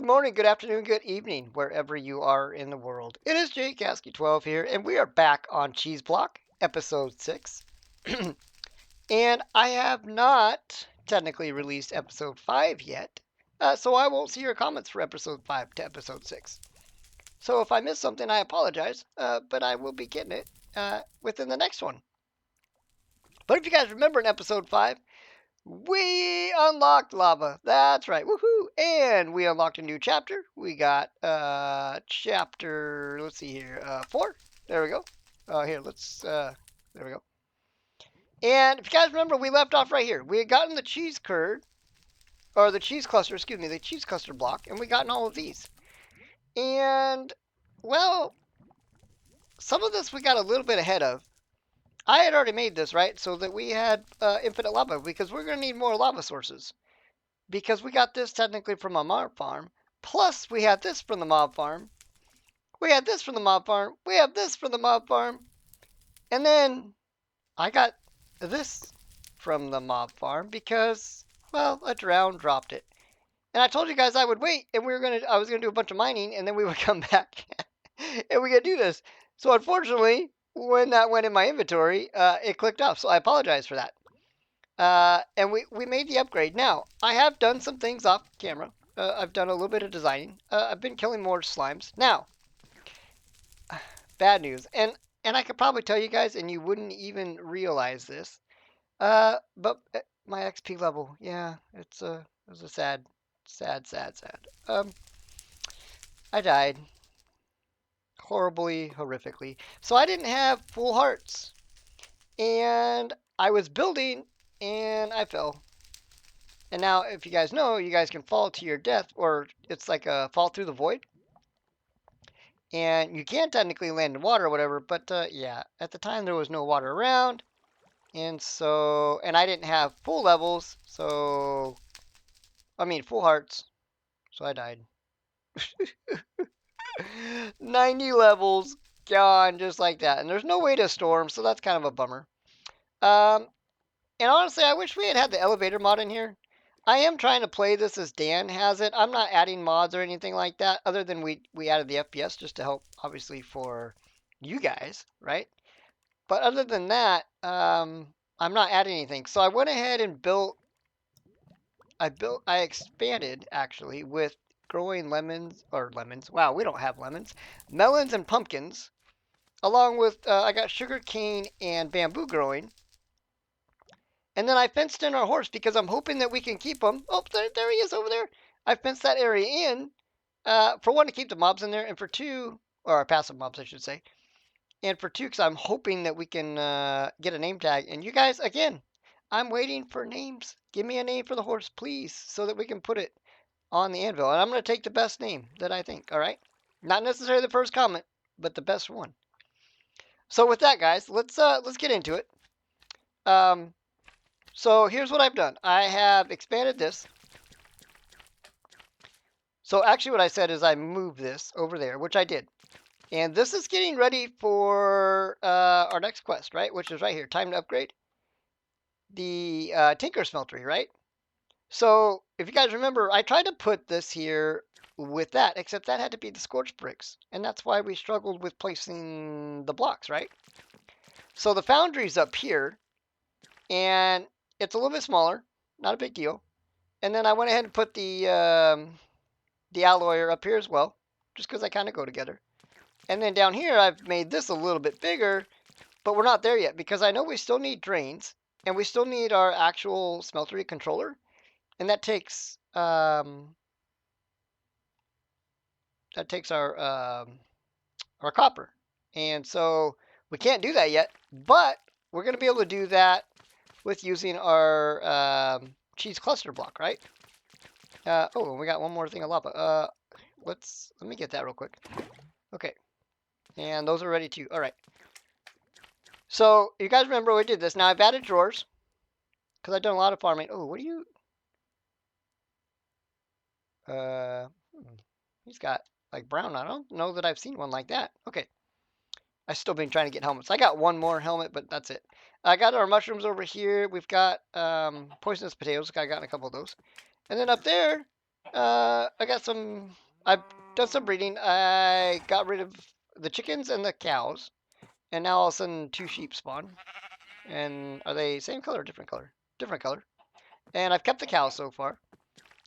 Good morning, good afternoon, good evening, wherever you are in the world. It is JCasky12 here, and we are back on Cheese Block, episode 6. And I have not technically released episode 5 yet, so I won't see your comments for episode 5 to episode 6. So if I miss something, I apologize, but I will be getting it within the next one. But if you guys remember in episode 5, we unlocked lava. That's right. Woohoo! And we unlocked a new chapter. We got chapter, let's see here, 4. There we go. Here, there we go. And if you guys remember, we left off right here. We had gotten the cheese curd, or the cheese cluster, excuse me, the cheese cluster block, and we gotten all of these. And, well, some of this we got a little bit ahead of. I had already made this, right? So that we had infinite lava, because we're going to need more lava sources. Because we got this technically from a mob farm. Plus, we had this from the mob farm. We had this from the mob farm. We have this from the mob farm. And then I got this from the mob farm because, well, a drown dropped it. And I told you guys I would wait, and I was gonna do a bunch of mining, and then we would come back, and we could do this. So unfortunately, when that went in my inventory, it clicked off. So I apologize for that. And we made the upgrade. Now, I have done some things off camera. I've done a little bit of designing. I've been killing more slimes. Now, bad news. And I could probably tell you guys, and you wouldn't even realize this. But my XP level, yeah, it was a sad. I died. Horribly, horrifically. So I didn't have full hearts. And I was building, and I fell. And now, if you guys know, you guys can fall to your death, or it's like a fall through the void. And you can technically land in water or whatever, but yeah, at the time there was no water around. And so, and I didn't have full levels, so, I mean, full hearts. So I died. 90 levels, gone just like that. And there's no way to store them, so that's kind of a bummer. And honestly, I wish we had the elevator mod in here. I am trying to play this as Dan has it. I'm not adding mods or anything like that, other than we added the FPS just to help, obviously, for you guys, right? But other than that, I'm not adding anything. So I went ahead and I expanded, actually, with growing lemons. Wow, we don't have lemons. Melons and pumpkins, along with, I got sugar cane and bamboo growing. And then I fenced in our horse because I'm hoping that we can keep him. Oh, there he is over there. I fenced that area in, for one, to keep the mobs in there, and for two, or our passive mobs, I should say. And for two, because I'm hoping that we can get a name tag. And you guys, again, I'm waiting for names. Give me a name for the horse, please, so that we can put it on the anvil. And I'm going to take the best name that I think, all right? Not necessarily the first comment, but the best one. So with that, guys, let's get into it. So here's what I've done. I have expanded this. So actually what I said is I moved this over there, which I did. And this is getting ready for our next quest, right? Which is right here. Time to upgrade the Tinker Smeltery, right? So if you guys remember, I tried to put this here with that, except that had to be the scorched bricks. And that's why we struggled with placing the blocks, right? So the foundry's up here. And it's a little bit smaller. Not a big deal. And then I went ahead and put the alloyer up here as well, just because they kind of go together. And then down here, I've made this a little bit bigger, but we're not there yet because I know we still need drains and we still need our actual smeltery controller, and that takes our copper, and so we can't do that yet. But we're going to be able to do that with using our cheese cluster block, right? Oh, and we got one more thing of lava. Let me get that real quick. Okay. And those are ready too. All right. So you guys remember we did this. Now I've added drawers because I've done a lot of farming. Oh, what do you? He's got like brown. I don't know that I've seen one like that. Okay. I've still been trying to get helmets. I got one more helmet, but that's it. I got our mushrooms over here. We've got poisonous potatoes. I got a couple of those. And then up there, I got some. I've done some breeding. I got rid of the chickens and the cows, and now all of a sudden 2 sheep spawn. And are they same color or different color? Different color. And I've kept the cows so far.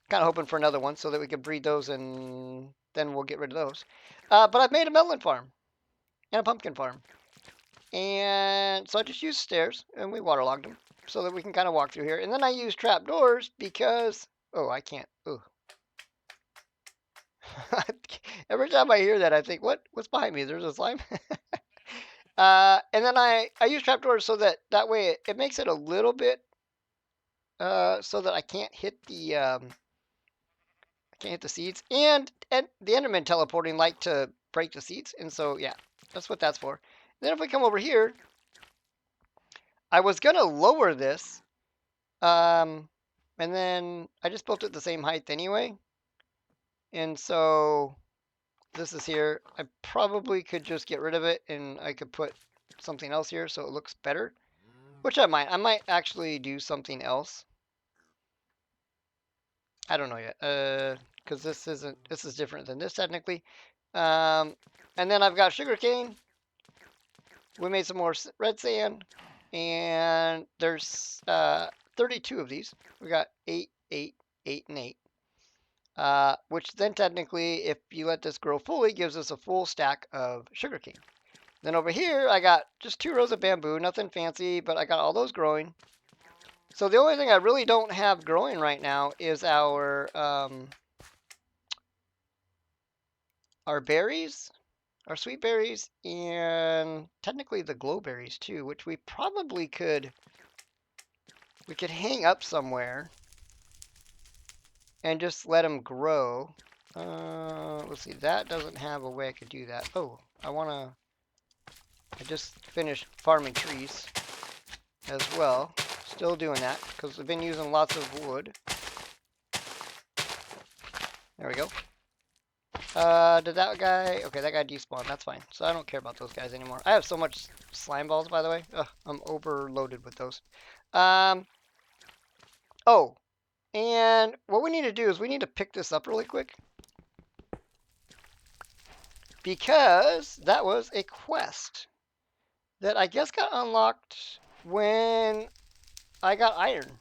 Kind of hoping for another one so that we can breed those and then we'll get rid of those. But I've made a melon farm and a pumpkin farm. And so I just used stairs and we waterlogged them so that we can kind of walk through here. And then I use trapdoors because, oh, I can't. Oh. Every time I hear that, I think, what's behind me? There's a slime. And then I use trapdoors so that way it makes it a little bit so that I can't hit the seeds. And the Enderman teleporting like to break the seeds. And so yeah, that's what that's for. And then if we come over here, I was gonna lower this, and then I just built it the same height anyway. And so this is here. I probably could just get rid of it and I could put something else here so it looks better. Which I might. I might actually do something else. I don't know yet. Because this is different than this technically. And then I've got sugarcane. We made some more red sand. And there's 32 of these. We got 8, 8, 8, and 8. Which then technically, if you let this grow fully, gives us a full stack of sugarcane. Then over here, I got just 2 rows of bamboo, nothing fancy, but I got all those growing. So the only thing I really don't have growing right now is our berries, our sweet berries, and technically the glow berries too, which we probably could hang up somewhere and just let them grow. Let's see, that doesn't have a way I could do that. Oh, I just finished farming trees as well. Still doing that because I've been using lots of wood. There we go. Did that guy... Okay, that guy despawned. That's fine. So I don't care about those guys anymore. I have so much slime balls, by the way. Ugh, I'm overloaded with those. Oh, and what we need to do is we need to pick this up really quick. Because that was a quest that I guess got unlocked when I got iron.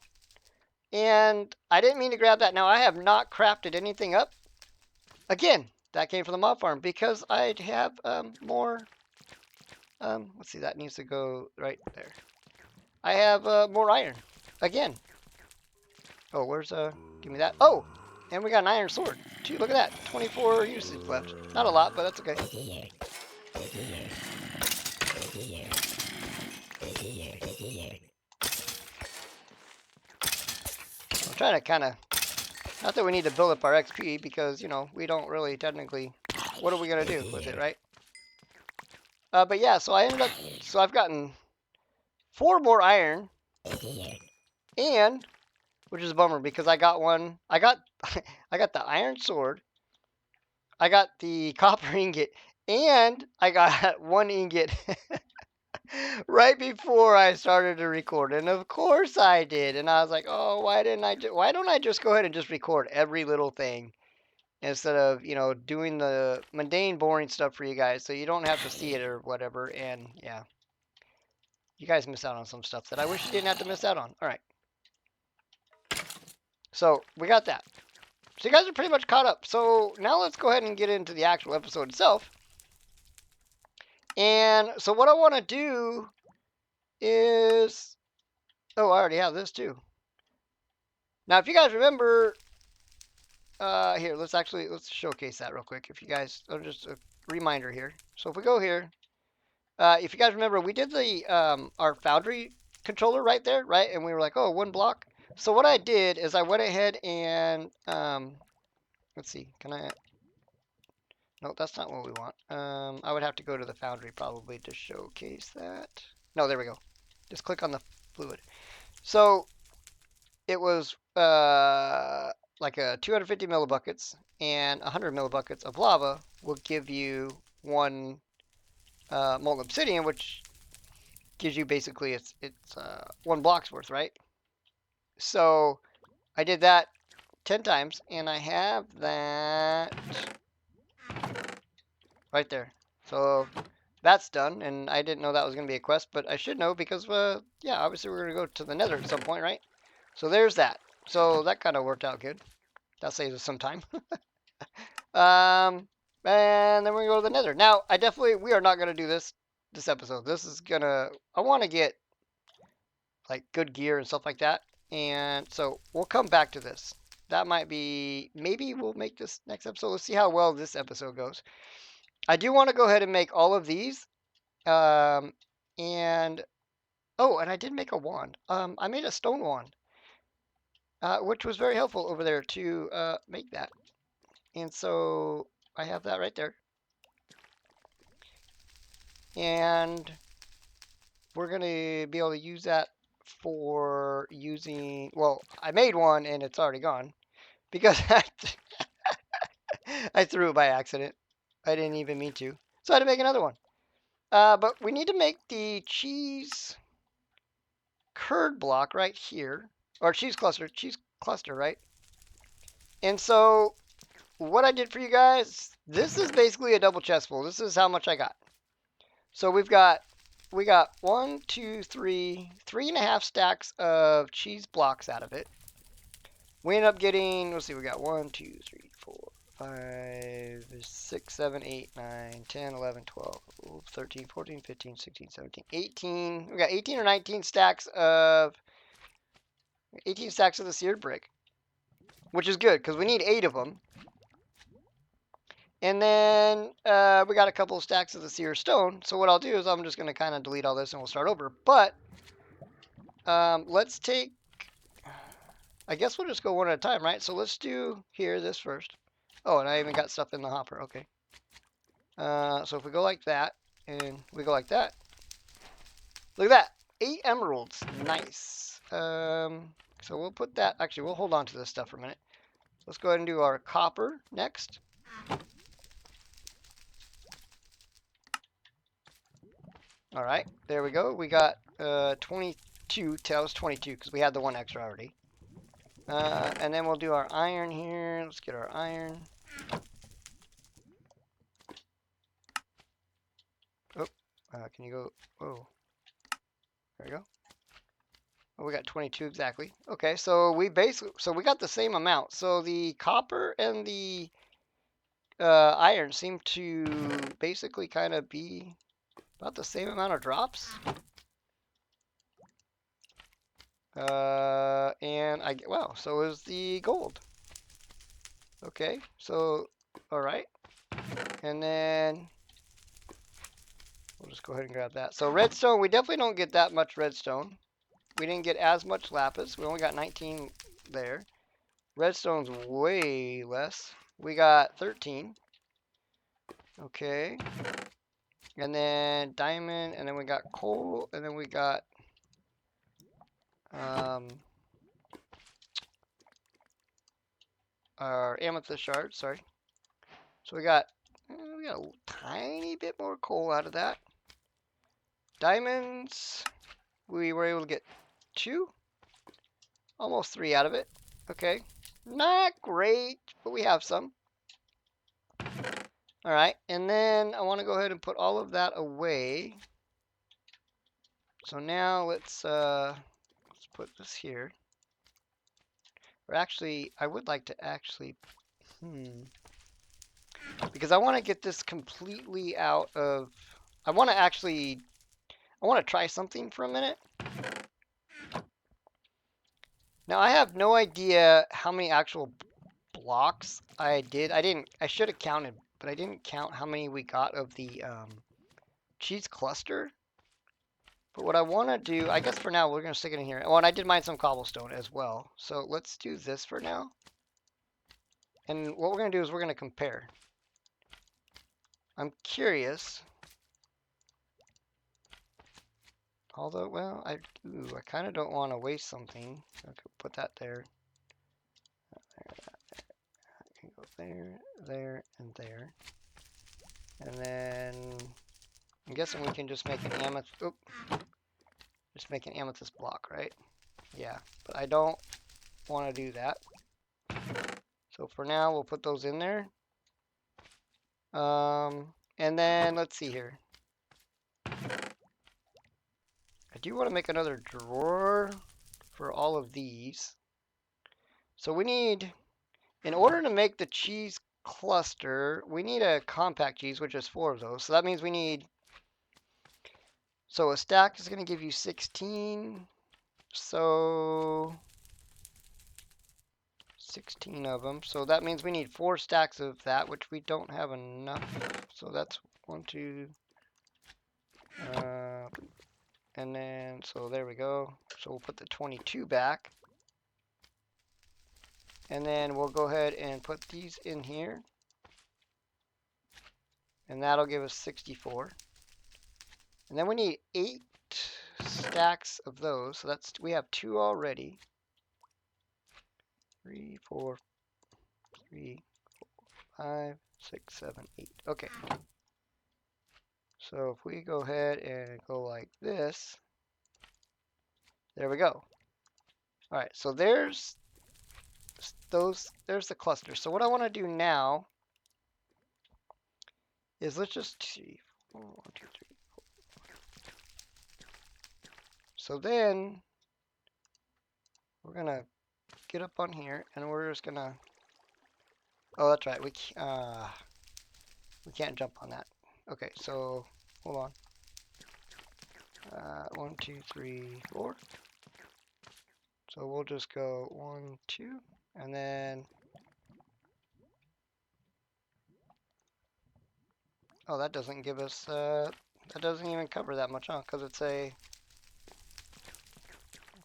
And I didn't mean to grab that. Now, I have not crafted anything up. Again, that came from the mob farm because I have more. Let's see, that needs to go right there. I have more iron. Again. Oh, where's give me that. Oh, and we got an iron sword. Gee, look at that. 24 usage left. Not a lot, but that's okay. I'm trying to kind of, not that we need to build up our XP because, you know, we don't really technically, what are we going to do with it, right? But yeah, so I've gotten 4 more iron, and, which is a bummer because I got I got the iron sword, I got the copper ingot, and I got 1 ingot right before I started to record, and of course I did, and I was like, oh, why don't I just go ahead and just record every little thing instead of, you know, doing the mundane, boring stuff for you guys, so you don't have to see it or whatever, and yeah. You guys miss out on some stuff that I wish you didn't have to miss out on. All right. So we got that. So you guys are pretty much caught up. So now let's go ahead and get into the actual episode itself. And so what I want to do is... Oh, I already have this too. Now, if you guys remember... here, let's showcase that real quick. If you guys... just a reminder here. So if we go here... if you guys remember, we did the our foundry controller right there, right? And we were like, oh, 1 block. So what I did is I went ahead and, let's see, can I, no, that's not what we want. I would have to go to the foundry probably to showcase that. No, there we go. Just click on the fluid. So it was like a 250 millibuckets and 100 millibuckets of lava will give you 1 molten obsidian, which gives you basically it's 1 block's worth, right? So I did that 10 times, and I have that right there. So that's done, and I didn't know that was going to be a quest, but I should know because, yeah, obviously we're going to go to the nether at some point, right? So there's that. So that kind of worked out good. That saves us some time. And then we go to the nether. Now, we are not going to do this episode. This is going to, I want to get, like, good gear and stuff like that. And so we'll come back to this. That might be, maybe we'll make this next episode. Let's see how well this episode goes. I do want to go ahead and make all of these. And oh, and I did make a wand. I made a stone wand, which was very helpful over there to make that. And so I have that right there. And we're going to be able to use that for using, well, I made one and it's already gone because I threw it by accident. I didn't even mean to. So I had to make another one. But we need to make the cheese curd block right here, or cheese cluster, right? And so what I did for you guys, this is basically a double chest full. This is how much I got. So we got 1, 2, 3, 3.5 stacks of cheese blocks out of it. We end up getting, let's see, we got 1, 2, 3, 4, 5, 6, 7, 8, 9, 10, 11, 12, 13, 14, 15, 16, 17, 18. We got 18 or 19 stacks of 18 stacks of the seared brick, which is good because we need 8 of them. And then we got a couple of stacks of the seared stone. So what I'll do is I'm just going to kind of delete all this and we'll start over. But let's take, I guess we'll just go one at a time, right? So let's do here this first. Oh, and I even got stuff in the hopper. Okay. So if we go like that and we go like that, look at that. 8 emeralds. Nice. So we'll put that, actually we'll hold on to this stuff for a minute. Let's go ahead and do our copper next. All right, there we go. We got 22. That was 22 because we had the one extra already. And then we'll do our iron here. Let's get our iron. Oh, can you go? Oh, there we go. Oh, we got 22 exactly. Okay, so we got the same amount. So the copper and the iron seem to basically kind of be about the same amount of drops. And wow, so is the gold. Okay, so, all right. And then we'll just go ahead and grab that. So redstone, we definitely don't get that much redstone. We didn't get as much lapis. We only got 19 there. Redstone's way less. We got 13. Okay. And then diamond, and then we got coal, and then we got our amethyst shards, sorry. So we got a tiny bit more coal out of that. Diamonds, we were able to get 2, almost 3 out of it. Okay, not great, but we have some. All right, and then I want to go ahead and put all of that away. So now let's put this here. Or actually, I would like to actually, because I want to get this completely out of, I want to try something for a minute. Now I have no idea how many actual blocks I did. I should have counted, but I didn't count how many we got of the cheese cluster. But what I want to do, I guess for now, we're going to stick it in here. Oh, and I did mine some cobblestone as well. So let's do this for now. And what we're going to do is we're going to compare. I'm curious. Although, well, I kind of don't want to waste something. I could put that there. I can go there, there, and there. And then I'm guessing we can just make an amethyst. Oop. Just make an amethyst block, right? Yeah, but I don't want to do that. So for now, we'll put those in there. And then let's see here. I do want to make another drawer for all of these. So we need, in order to make the cheese cluster, we need a compact cheese, which is 4 of those. So that means we need, so a stack is going to give you 16. So 16 of them. So that means we need 4 stacks of that, which we don't have enough. So that's 1, 2, and then, so there we go. So we'll put the 22 back. And then we'll go ahead and put these in here. And that'll give us 64. And then we need 8 stacks of those. So that's, we have 2 already. 3, 4, 3, 4, 5, 6, 7, 8. Okay. So if we go ahead and go like this, there we go. All right, so there's the cluster. So what I want to do now is let's just see. 1, 2, 3. So then we're gonna get up on here and we're just gonna. Oh, that's right. We can't jump on that. Okay, so hold on. 1, 2, 3, 4. So we'll just go 1, 2, and then. Oh, that doesn't give us. That doesn't even cover that much, huh? Because it's a.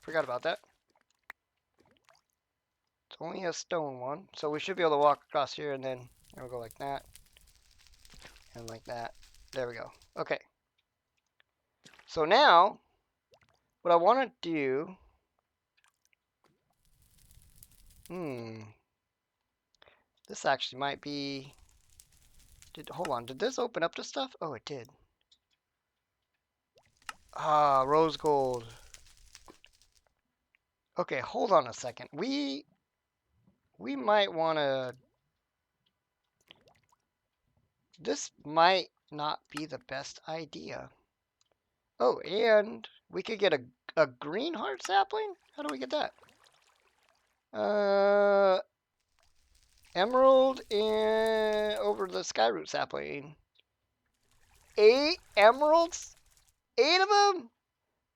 Forgot about that. It's only a stone one, so we should be able to walk across here, and then we'll go like that, and like that. There we go. Okay. So now, what I want to do. This actually might be. Hold on. Did this open up to stuff? Oh, it did. Ah, rose gold. Okay, hold on a second. We might want to. This might not be the best idea. Oh, and we could get a green heart sapling? How do we get that? Emerald and over the skyroot sapling. 8 emeralds? 8 of them?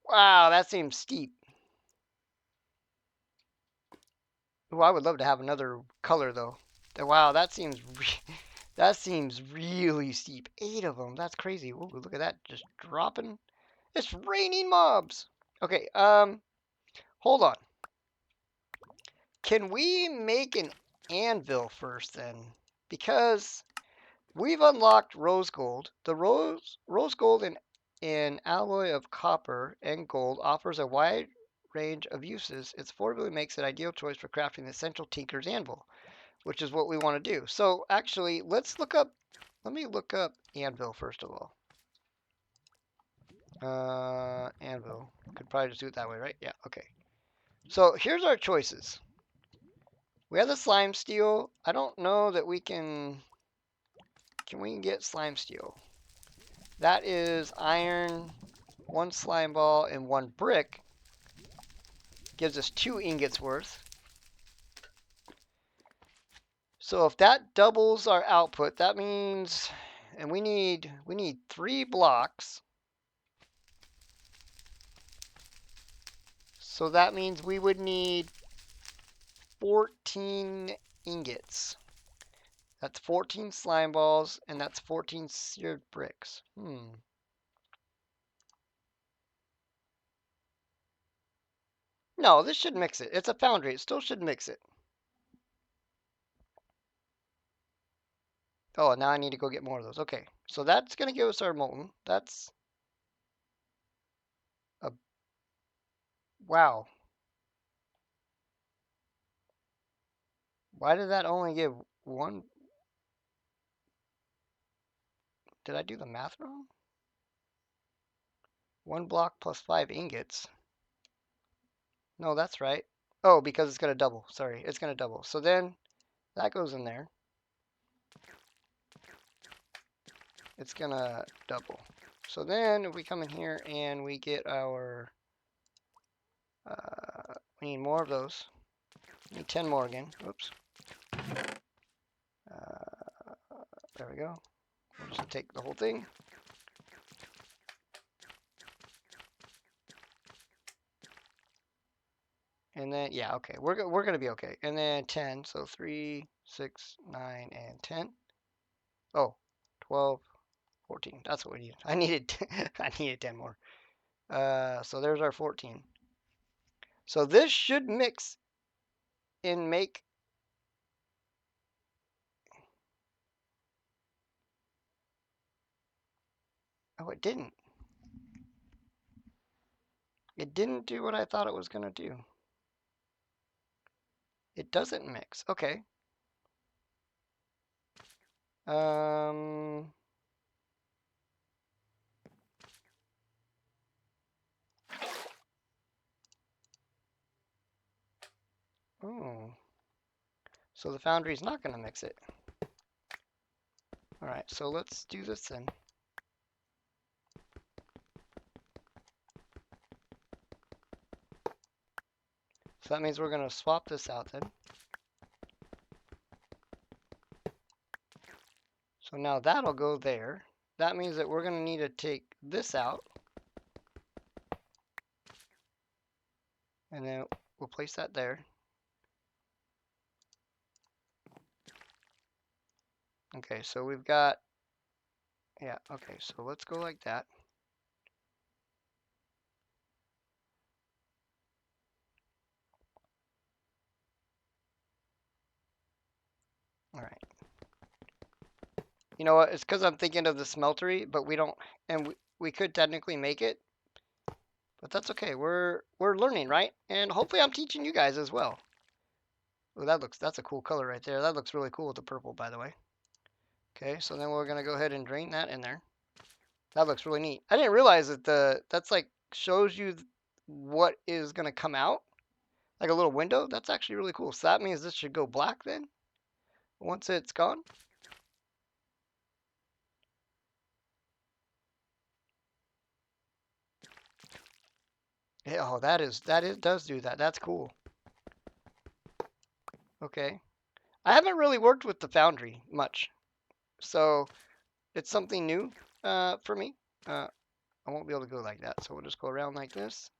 Wow, that seems steep. Oh, I would love to have another color though. Wow, that seems that seems really steep. 8 of them. That's crazy. Ooh, look at that, just dropping. It's raining mobs. Okay, hold on. Can we make an anvil first then? Because we've unlocked rose gold. The rose gold in alloy of copper and gold offers a wide range of uses. Its affordability makes it ideal choice for crafting the essential tinker's anvil, which is what we want to do. So actually, let me look up anvil first of all. Anvil. Could probably just do it that way, right? Yeah, okay. So here's our choices. We have the slime steel. I don't know that we can we get slime steel? That is iron, 1 slime ball, and 1 brick. Gives us 2 ingots worth. So if that doubles our output, that means, and we need 3 blocks. So that means we would need 14 ingots. That's 14 slime balls, and that's 14 seared bricks. No, this should mix it. It's a foundry. It still should mix it. Oh, now I need to go get more of those. Okay, so that's going to give us our molten. That's a... Wow. Why did that only give 1? Did I do the math wrong? 1 block plus 5 ingots. No, that's right. Oh, because it's going to double. Sorry, it's going to double. So then That goes in there. It's gonna double. So then if we come in here and we get our, we need more of those. We need 10 more again. Oops. There we go. We'll just take the whole thing. And then, yeah, okay. We're going to be okay. And then 10. So 3, 6, 9, and 10. Oh, 12, 14. That's what we needed. I needed I needed 10 more. So there's our 14. So this should mix and make. Oh, it didn't. It didn't do what I thought it was going to do. It doesn't mix. Okay. Um. Oh. So the foundry's not going to mix it. All right. So let's do this then. So that means we're going to swap this out then. So now that'll go there. That means that we're going to need to take this out. And then we'll place that there. Okay, so we've got, yeah, okay, so let's go like that. All right. You know what? It's because I'm thinking of the smeltery, but we don't, and we could technically make it, but that's okay. We're learning, right? And hopefully I'm teaching you guys as well. Oh, that's a cool color right there. That looks really cool with the purple, by the way. Okay, so then we're gonna go ahead and drain that in there. That looks really neat. I didn't realize that that's like shows you what is gonna come out, like a little window. That's actually really cool. So that means this should go black then, once it's gone. Yeah, oh, does do that. That's cool. Okay. I haven't really worked with the foundry much, so it's something new for me. I won't be able to go like that, so we'll just go around like this.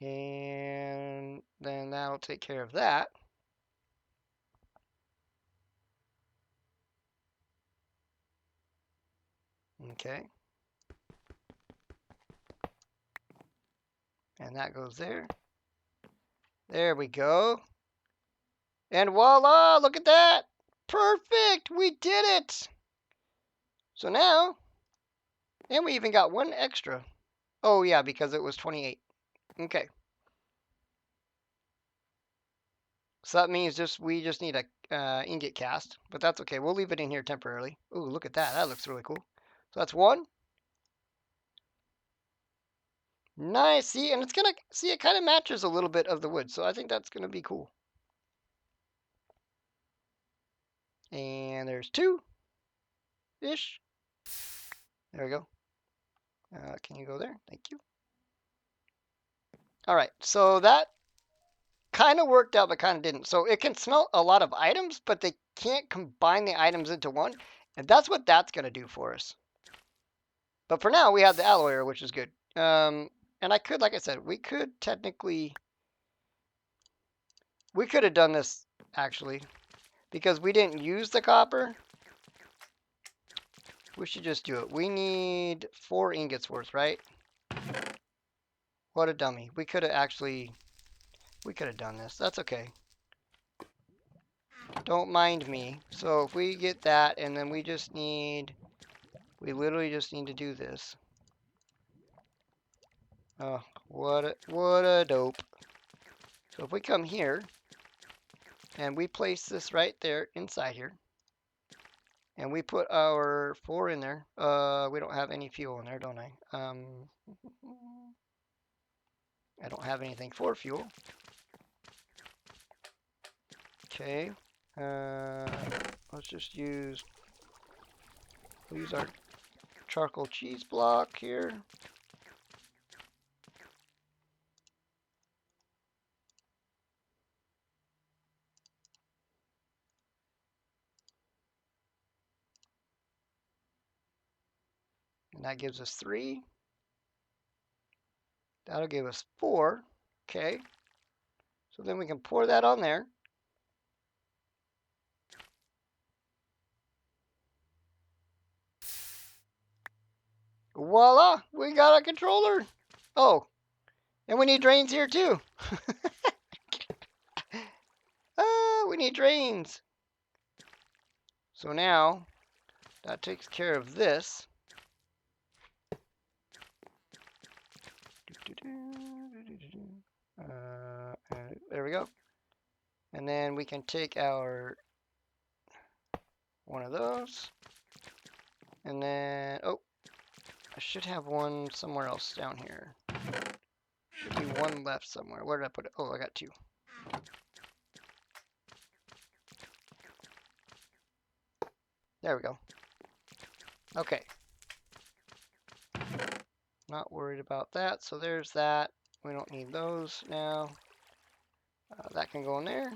And then that'll take care of that. Okay. And that goes there. There we go. And voila, look at that. Perfect, we did it. So now, and we even got one extra. Oh yeah, because it was 28. Okay. So that means we just need a ingot cast, but that's okay. We'll leave it in here temporarily. Ooh, look at that. That looks really cool. So that's one. Nice. See, and it's gonna see it kind of matches a little bit of the wood, so I think that's gonna be cool. And there's two-ish. There we go. Can you go there? Thank you. All right, so that kind of worked out, but kind of didn't. So it can smelt a lot of items, but they can't combine the items into one, and that's what that's gonna do for us. But for now, we have the alloyer, which is good. And I could, like I said, we could technically, we could have done this actually, because we didn't use the copper. We should just do it. We need 4 ingots worth, right? What a dummy. We could have actually, we could have done this. That's okay. Don't mind me. So if we get that, and then we just need, we literally just need to do this. Oh, what a dope. So if we come here, and we place this right there inside here, and we put our 4 in there. We don't have any fuel in there, don't I? I don't have anything for fuel. Okay. Let's just use our charcoal cheese block here. And that gives us 3. That'll give us 4. Okay. So then we can pour that on there. Voila! We got a controller. Oh, and we need drains here too. We need drains. So now that takes care of this. There we go. And then we can take our one of those. And then, oh, I should have one somewhere else down here. Should be one left somewhere. Where did I put it? Oh, I got 2. There we go. Okay. Not worried about that. So there's that. We don't need those now. That can go in there.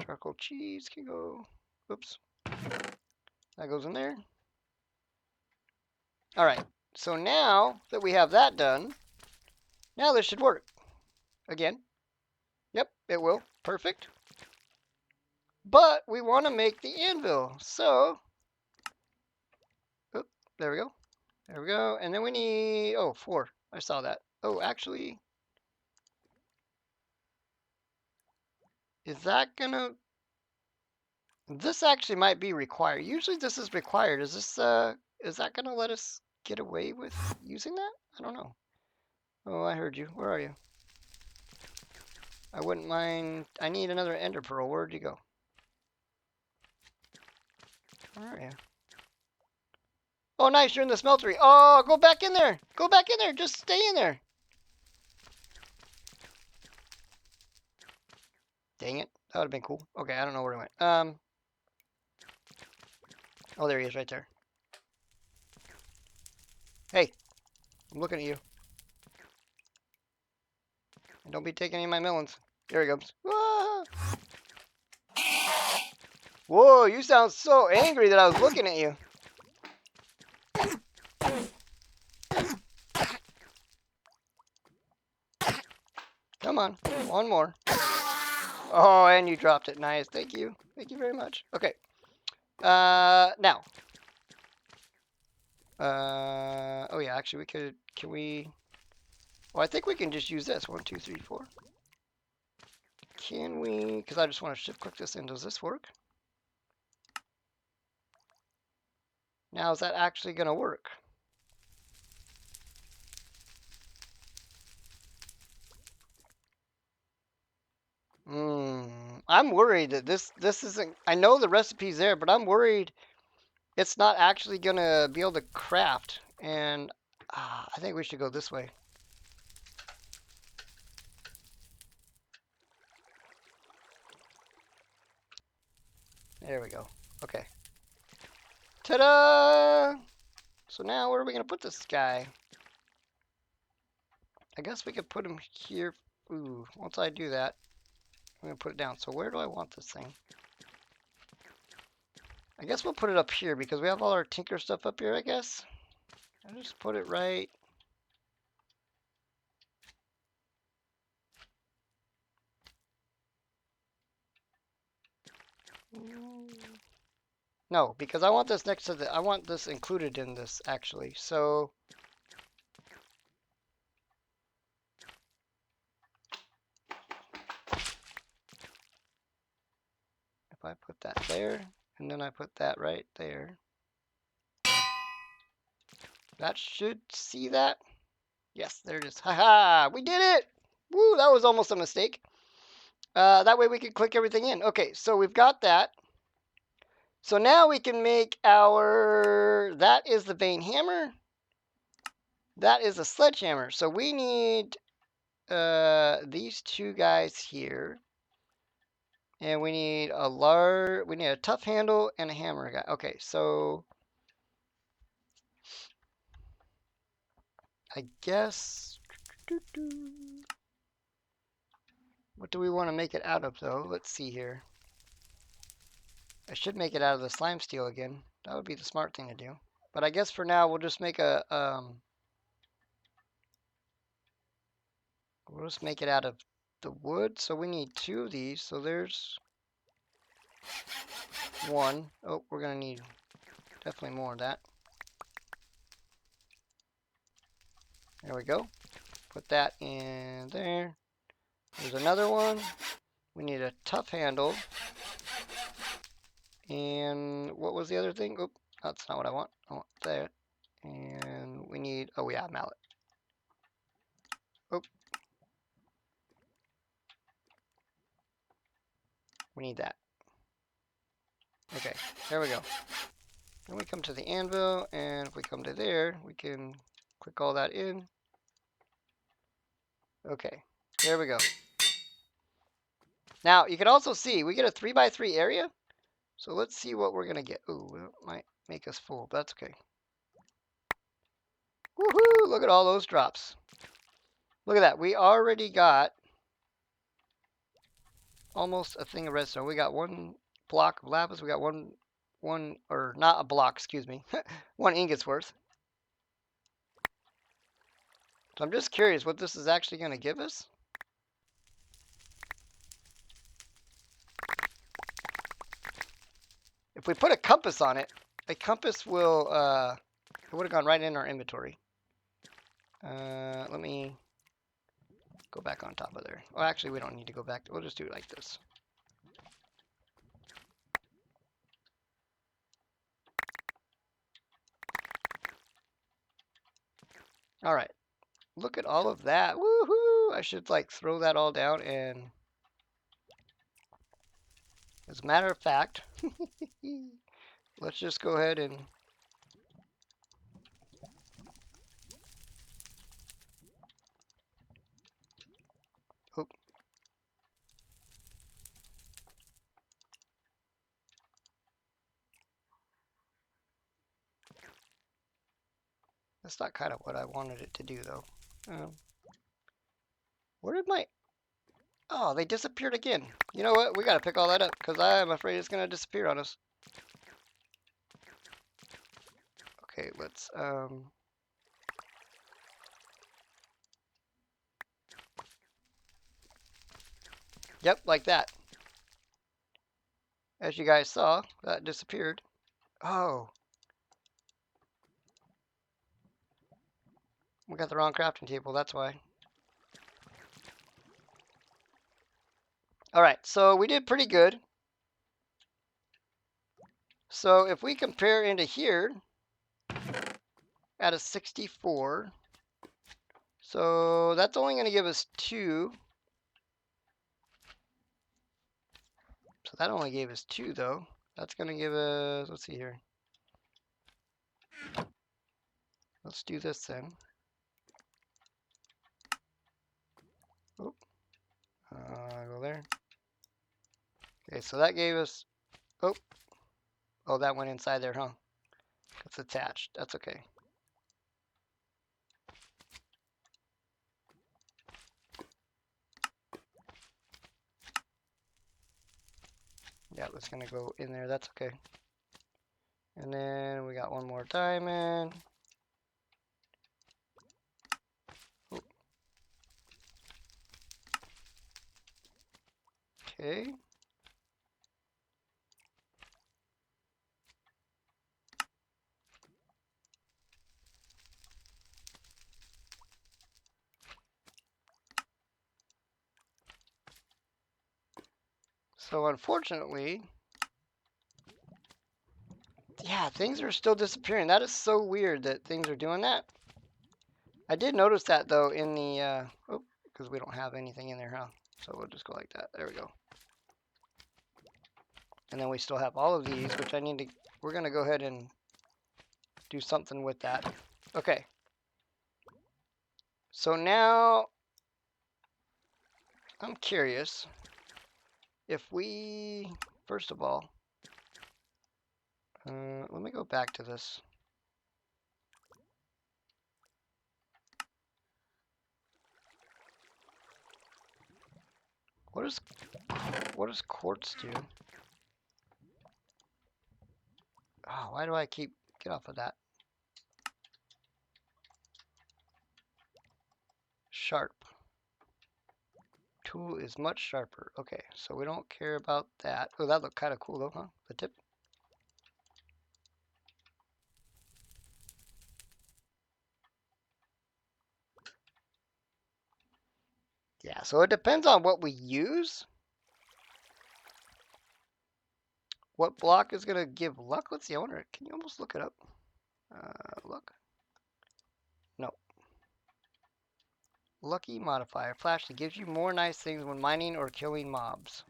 Charcoal cheese can go. Oops. That goes in there. All right. So now that we have that done, now this should work. Again. Yep, it will. Perfect. But we want to make the anvil. So, oh, there we go. There we go. And then we need, oh, 4. I saw that. Oh, actually, is that gonna, this actually might be required. Usually this is required. Is that gonna let us get away with using that? I don't know. Oh, I heard you. Where are you? I wouldn't mind. I need another ender pearl. Where'd you go? Where are you? Oh, nice. You're in the smeltery. Oh, go back in there. Go back in there. Just stay in there. Dang it. That would have been cool. Okay, I don't know where he went. Oh, there he is right there. Hey, I'm looking at you. And don't be taking any of my melons. There he comes. Ah! Whoa, you sound so angry that I was looking at you. Come on, one more. Oh, and you dropped it. Nice. Thank you. Thank you very much. Okay. Now. Oh yeah, actually we could, can we, well, I think we can just use this. 1, 2, 3, 4. Can we, because I just want to shift click this in. Does this work? Now, is that actually going to work? I'm worried that this isn't, I know the recipe's there, but I'm worried it's not actually going to be able to craft. And I think we should go this way. There we go. Okay. Ta-da! So now where are we going to put this guy? I guess we could put him here. Ooh, once I do that, I'm going to put it down. So where do I want this thing? I guess we'll put it up here because we have all our tinker stuff up here, I guess. I'll just put it right. No, because I want this next to the, I want this included in this actually. So if I put that there and then I put that right there, that should see that. Yes, there it is. Haha, we did it. Woo, that was almost a mistake. That way we can click everything in. Okay, so we've got that. So now we can make our, that is the vein hammer. That is a sledgehammer. So we need these 2 guys here. And we need a tough handle and a hammer guy. Okay, so I guess, what do we want to make it out of though? Let's see here. I should make it out of the slime steel again. That would be the smart thing to do. But I guess for now we'll just make we'll just make it out of the wood. So we need 2 of these. So there's 1. Oh, we're gonna need definitely more of that. There we go. Put that in there. There's another one. We need a tough handle. And what was the other thing? Oop, that's not what I want. I want that. And we need, oh yeah, mallet. Oop. We need that. Okay, there we go. Then we come to the anvil, and if we come to there, we can click all that in. Okay, there we go. Now, you can also see, we get a 3x3 area. So let's see what we're gonna get. Ooh, it might make us full, but that's okay. Woohoo! Look at all those drops. Look at that. We already got almost a thing of redstone. We got 1 block of lapis. We got one, or not a block, excuse me, 1 ingot's worth. So I'm just curious what this is actually going to give us. If we put a compass on it, a compass will, it would have gone right in our inventory. Let me go back on top of there. Well, actually, we don't need to go back. We'll just do it like this. All right. Look at all of that. Woohoo! I should like throw that all down, and as a matter of fact, let's just go ahead and oop. That's not kind of what I wanted it to do though. Where did my... Oh, they disappeared again. You know what? We got to pick all that up because I'm afraid it's going to disappear on us. Okay, let's... Yep, like that. As you guys saw, that disappeared. Oh. We got the wrong crafting table, that's why. All right, so we did pretty good. So if we compare into here at a 64, so that's only going to give us 2. So that only gave us 2 though. That's going to give us, let's see here. Let's do this then. Oop. Go there. Okay, so that gave us, oh, that went inside there, huh? It's attached. That's okay. Yeah, that's gonna go in there. That's okay. And then we got 1 more diamond. Oop. Okay. So unfortunately, yeah, things are still disappearing. That is so weird that things are doing that. I did notice that though in the, oh, because we don't have anything in there, huh? So we'll just go like that. There we go. And then we still have all of these, which I need to, we're gonna go ahead and do something with that. Okay. So now, I'm curious if we, first of all, let me go back to this. What does quartz do? Oh, why do I keep get off of that? Sharp. Tool is much sharper. Okay, so we don't care about that. Oh, that looked kind of cool though, huh? The tip. Yeah, so it depends on what we use. What block is gonna give luck? Let's see. I wonder. Can you almost look it up? Look. No. Lucky modifier. Flash that gives you more nice things when mining or killing mobs.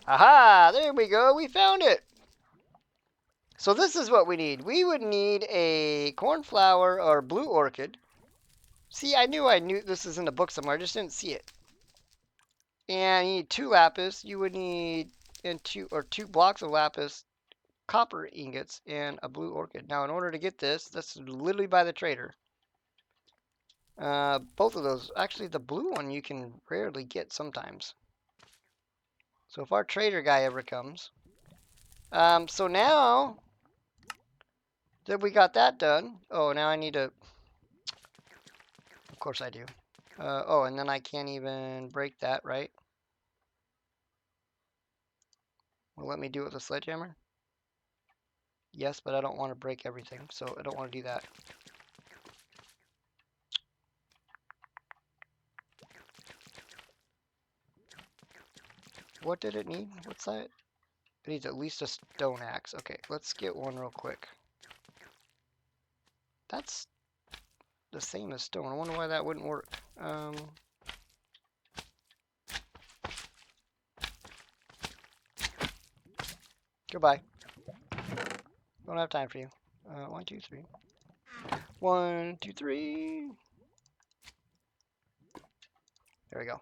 Aha! There we go. We found it. So this is what we need. We would need a cornflower or blue orchid. See, I knew this is in the book somewhere. I just didn't see it. And you need 2 lapis. You would need two blocks of lapis, copper ingots, and a blue orchid. Now, in order to get this, that's literally by the trader. Both of those. Actually, the blue one you can rarely get sometimes. So if our trader guy ever comes. So now that we got that done. Oh, now I need to. Of course I do. Oh, and then I can't even break that, right? Will let me do it with a sledgehammer? Yes, but I don't want to break everything, so I don't want to do that. What did it need? What's that? It needs at least a stone axe. Okay, let's get one real quick. That's the same as stone. I wonder why that wouldn't work. Goodbye. Don't have time for you. 1, 2, 3. 1, 2, 3. There we go.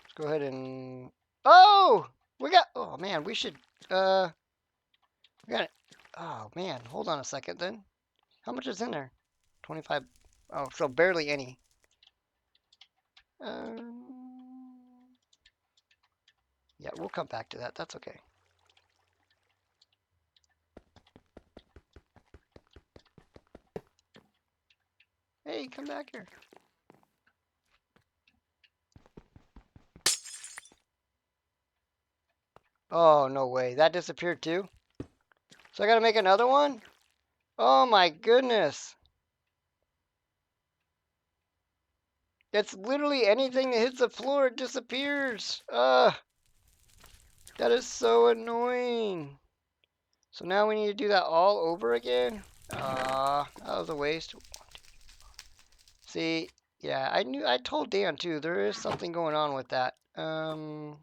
Let's go ahead and... Oh! We got... Oh, man, we should... We got it. Oh, man. Hold on a second, then. How much is in there? 25... Oh, so barely any. Yeah, we'll come back to that. That's okay. Hey, come back here. Oh, no way. That disappeared too? So I gotta make another one? Oh my goodness. It's literally anything that hits the floor, it disappears. That is so annoying. So now we need to do that all over again? That was a waste. See, yeah, I told Dan too, there is something going on with that. So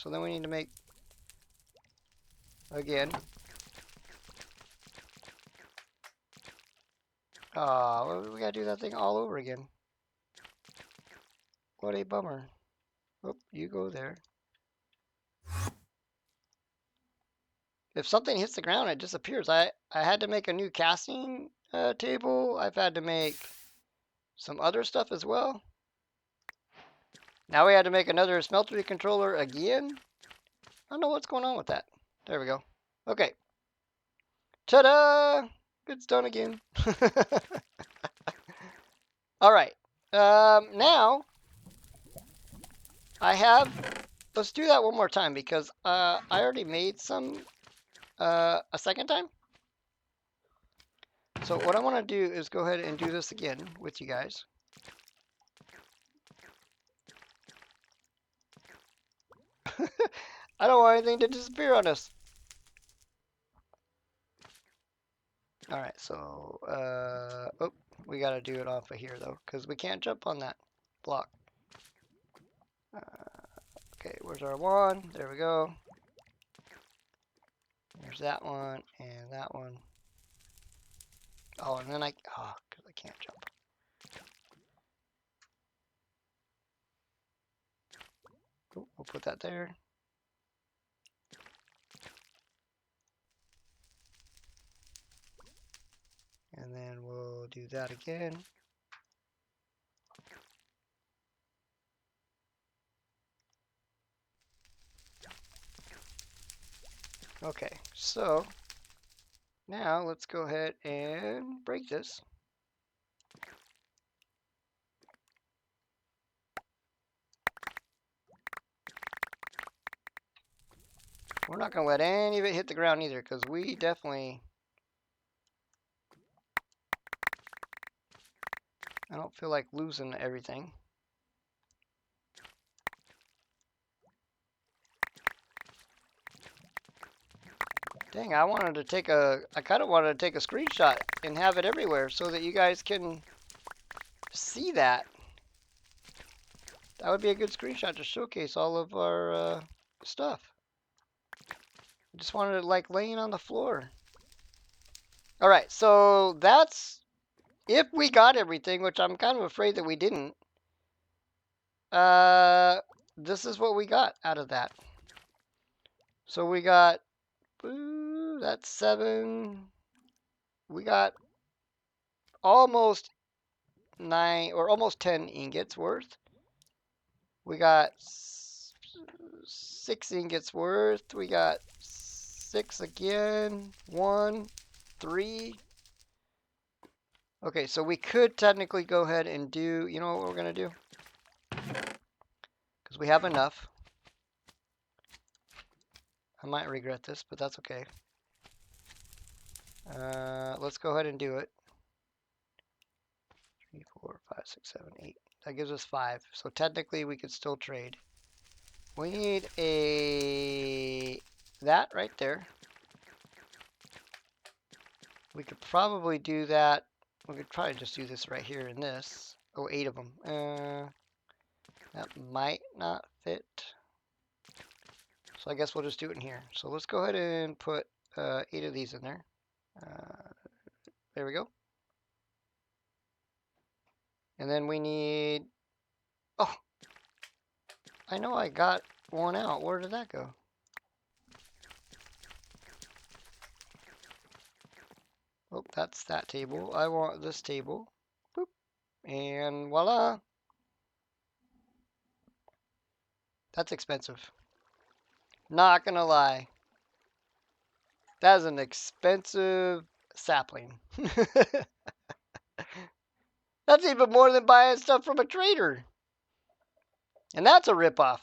then we need to make, again. We gotta do that thing all over again. What a bummer. Oh, you go there. If something hits the ground, it disappears. I had to make a new casting table. I've had to make some other stuff as well. Now we had to make another smeltery controller again. I don't know what's going on with that. There we go. Okay. Ta-da! It's done again. All right. Now I have. Let's do that one more time because I already made some a second time. So what I want to do is go ahead and do this again with you guys. I don't want anything to disappear on us. All right, so oh, we got to do it off of here though, because we can't jump on that block. Okay, where's our one? There we go. There's that one and that one. Oh, and then because I can't jump. Oh, we'll put that there. And then we'll do that again. Okay, so now let's go ahead and break this. We're not going to let any of it hit the ground either, because we definitely... I don't feel like losing everything. Dang, I kind of wanted to take a screenshot and have it everywhere so that you guys can see that. That would be a good screenshot to showcase all of our stuff. I just wanted it like laying on the floor. All right, so that's if we got everything, which I'm kind of afraid that we didn't. This is what we got out of that. So we got, that's 7. We got almost 9 or almost 10 ingots worth. We got 6 ingots worth. We got 6 again. 1, 3. Okay, so we could technically go ahead and do, you know what we're going to do? Because we have enough. I might regret this, but that's okay. Let's go ahead and do it. 3, 4, 5, 6, 7, 8. That gives us 5. So technically we could still trade. We need that right there. We could probably do that. We could probably just do this right here in this. Oh, 8 of them. That might not fit. So I guess we'll just do it in here. So let's go ahead and put 8 of these in there. There we go. And then we need... Oh! I know I got one out. Where did that go? Oh, that's that table. I want this table. Boop. And voila! That's expensive. Not gonna lie. That is an expensive sapling. That's even more than buying stuff from a trader. And that's a ripoff.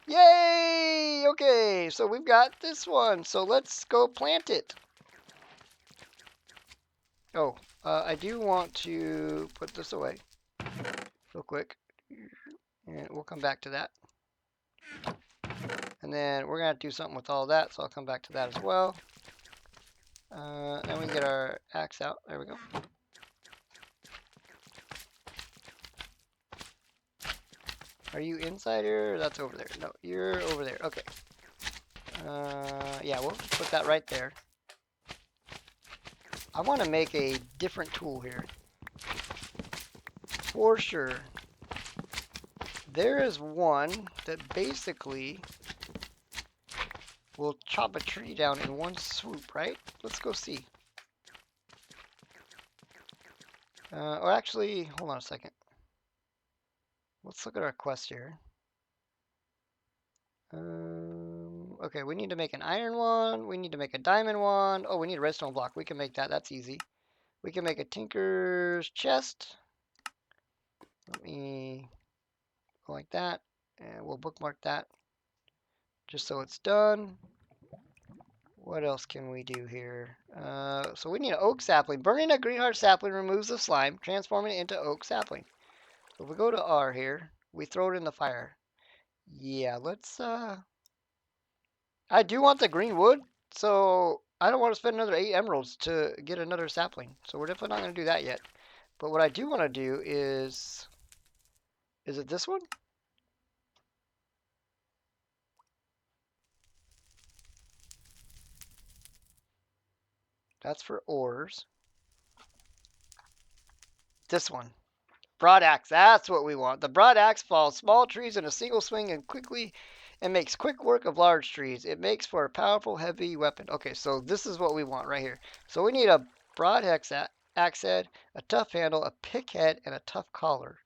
Yay! Okay, so we've got this one. So let's go plant it. Oh, I do want to put this away real quick. And we'll come back to that. And then we're going to do something with all that, so I'll come back to that as well. And we get our axe out. There we go. Are you inside here? That's over there. No, you're over there. Okay. Yeah, we'll put that right there. I want to make a different tool here. For sure. There is one that basically will chop a tree down in one swoop, right? Let's go see. Or actually, hold on a second. Let's look at our quest here. Okay, we need to make an iron one. We need to make a diamond one. Oh, we need a redstone block. We can make that. That's easy. We can make a tinker's chest. Let me go like that. And we'll bookmark that. Just so it's done. What else can we do here? So we need an oak sapling. Burning a greenheart sapling removes the slime, transforming it into oak sapling. So if we go to R here, we throw it in the fire. Yeah, let's... I do want the green wood, so I don't want to spend another 8 emeralds to get another sapling. So we're definitely not going to do that yet. But what I do want to do is... Is it this one? That's for ores. This one. Broad axe, that's what we want. The broad axe falls small trees in a single swing and makes quick work of large trees. It makes for a powerful, heavy weapon. Okay, so this is what we want right here. So we need a broad axe head, a tough handle, a pick head, and a tough collar.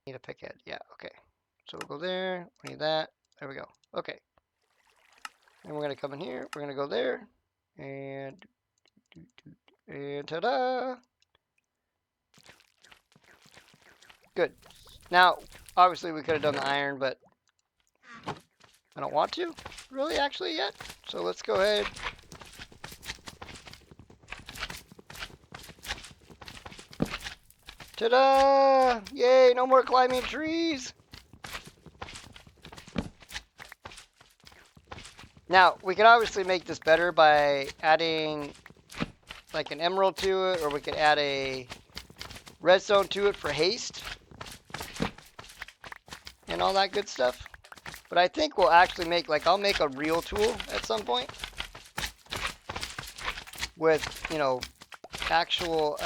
Need a pick head. Yeah, okay. So we'll go there. We need that. There we go. Okay. And we're gonna come in here. We're gonna go there. And ta-da! Good. Now, obviously we could have done the iron, but I don't want to really actually yet. So let's go ahead. Ta-da! Yay, no more climbing trees. Now, we could obviously make this better by adding like an emerald to it, or we could add a redstone to it for haste and all that good stuff. But I think we'll actually make, like, I'll make a real tool at some point with, you know, actual,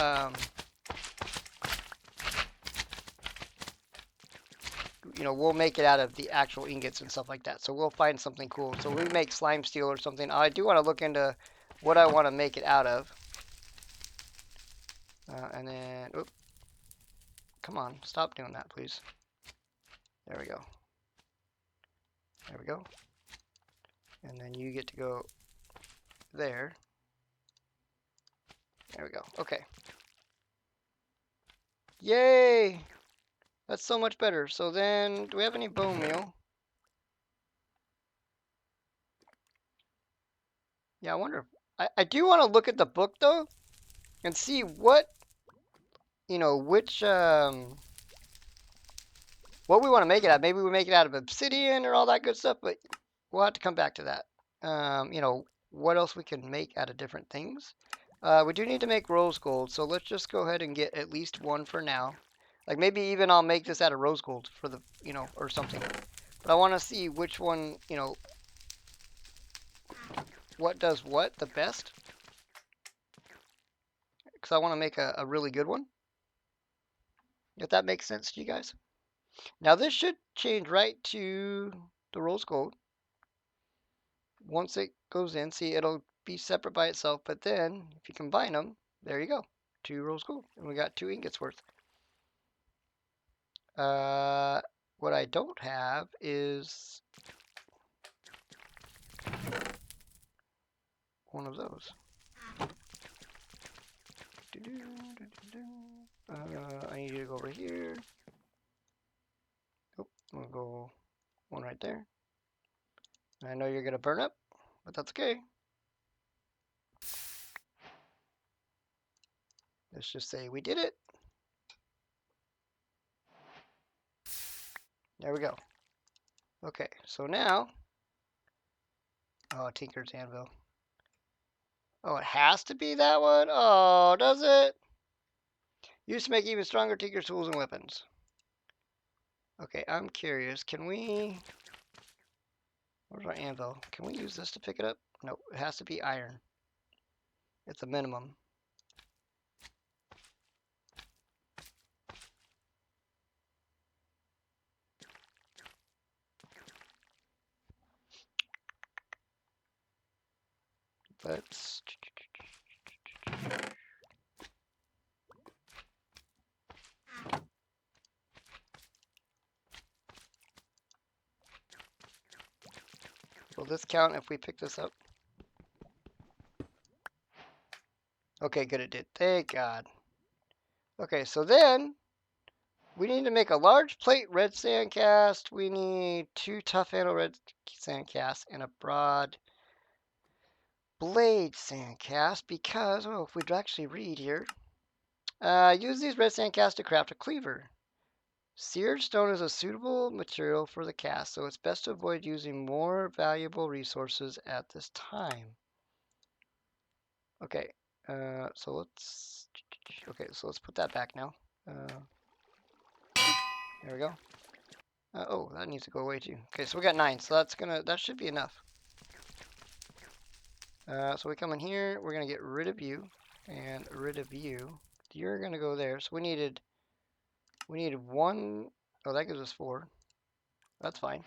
you know, we'll make it out of the actual ingots and stuff like that. So we'll find something cool. So we make slime steel or something. I do want to look into what I want to make it out of. And then, oop, come on, stop doing that, please. There we go. There we go. And then you get to go there. There we go. Okay. Yay! That's so much better. So then, do we have any bone meal? Yeah, I wonder. I do want to look at the book, though, and see what, you know, which, what we want to make it out of. Maybe we make it out of obsidian or all that good stuff, but we'll have to come back to that. You know, what else we can make out of different things. We do need to make rose gold, so let's just go ahead and get at least one for now. Like maybe even I'll make this out of rose gold for the, you know, or something. But I want to see which one, you know, what does what the best. Because I want to make a really good one. If that makes sense to you guys. Now this should change right to the rose gold. Once it goes in, see, it'll be separate by itself. But then if you combine them, there you go. 2 rose gold. And we got 2 ingots worth. What I don't have is one of those. I need you to go over here. Oh, we'll go one right there. I know you're gonna burn up, but that's okay. Let's just say we did it. There we go. Okay, so now, oh, Tinker's Anvil. Oh, it has to be that one? Oh, does it? Used to make even stronger Tinker's tools and weapons. Okay, I'm curious. Can we... Where's our anvil? Can we use this to pick it up? No, it has to be iron. It's a minimum. Let's... Will this count if we pick this up? Okay, good, it did. Thank God. Okay, so then we need to make a large plate red sand cast. We need 2 tough handle red sand casts and a broad blade sand cast because, oh, if we'd actually read here, use these red sand casts to craft a cleaver. Seared stone is a suitable material for the cast, so it's best to avoid using more valuable resources at this time. Okay, so let's put that back now. There we go. Oh, that needs to go away too. Okay, so we got 9, so that should be enough. So we come in here, we're gonna get rid of you and rid of you. You're gonna go there. So we needed We needed one. Oh, that gives us 4. That's fine.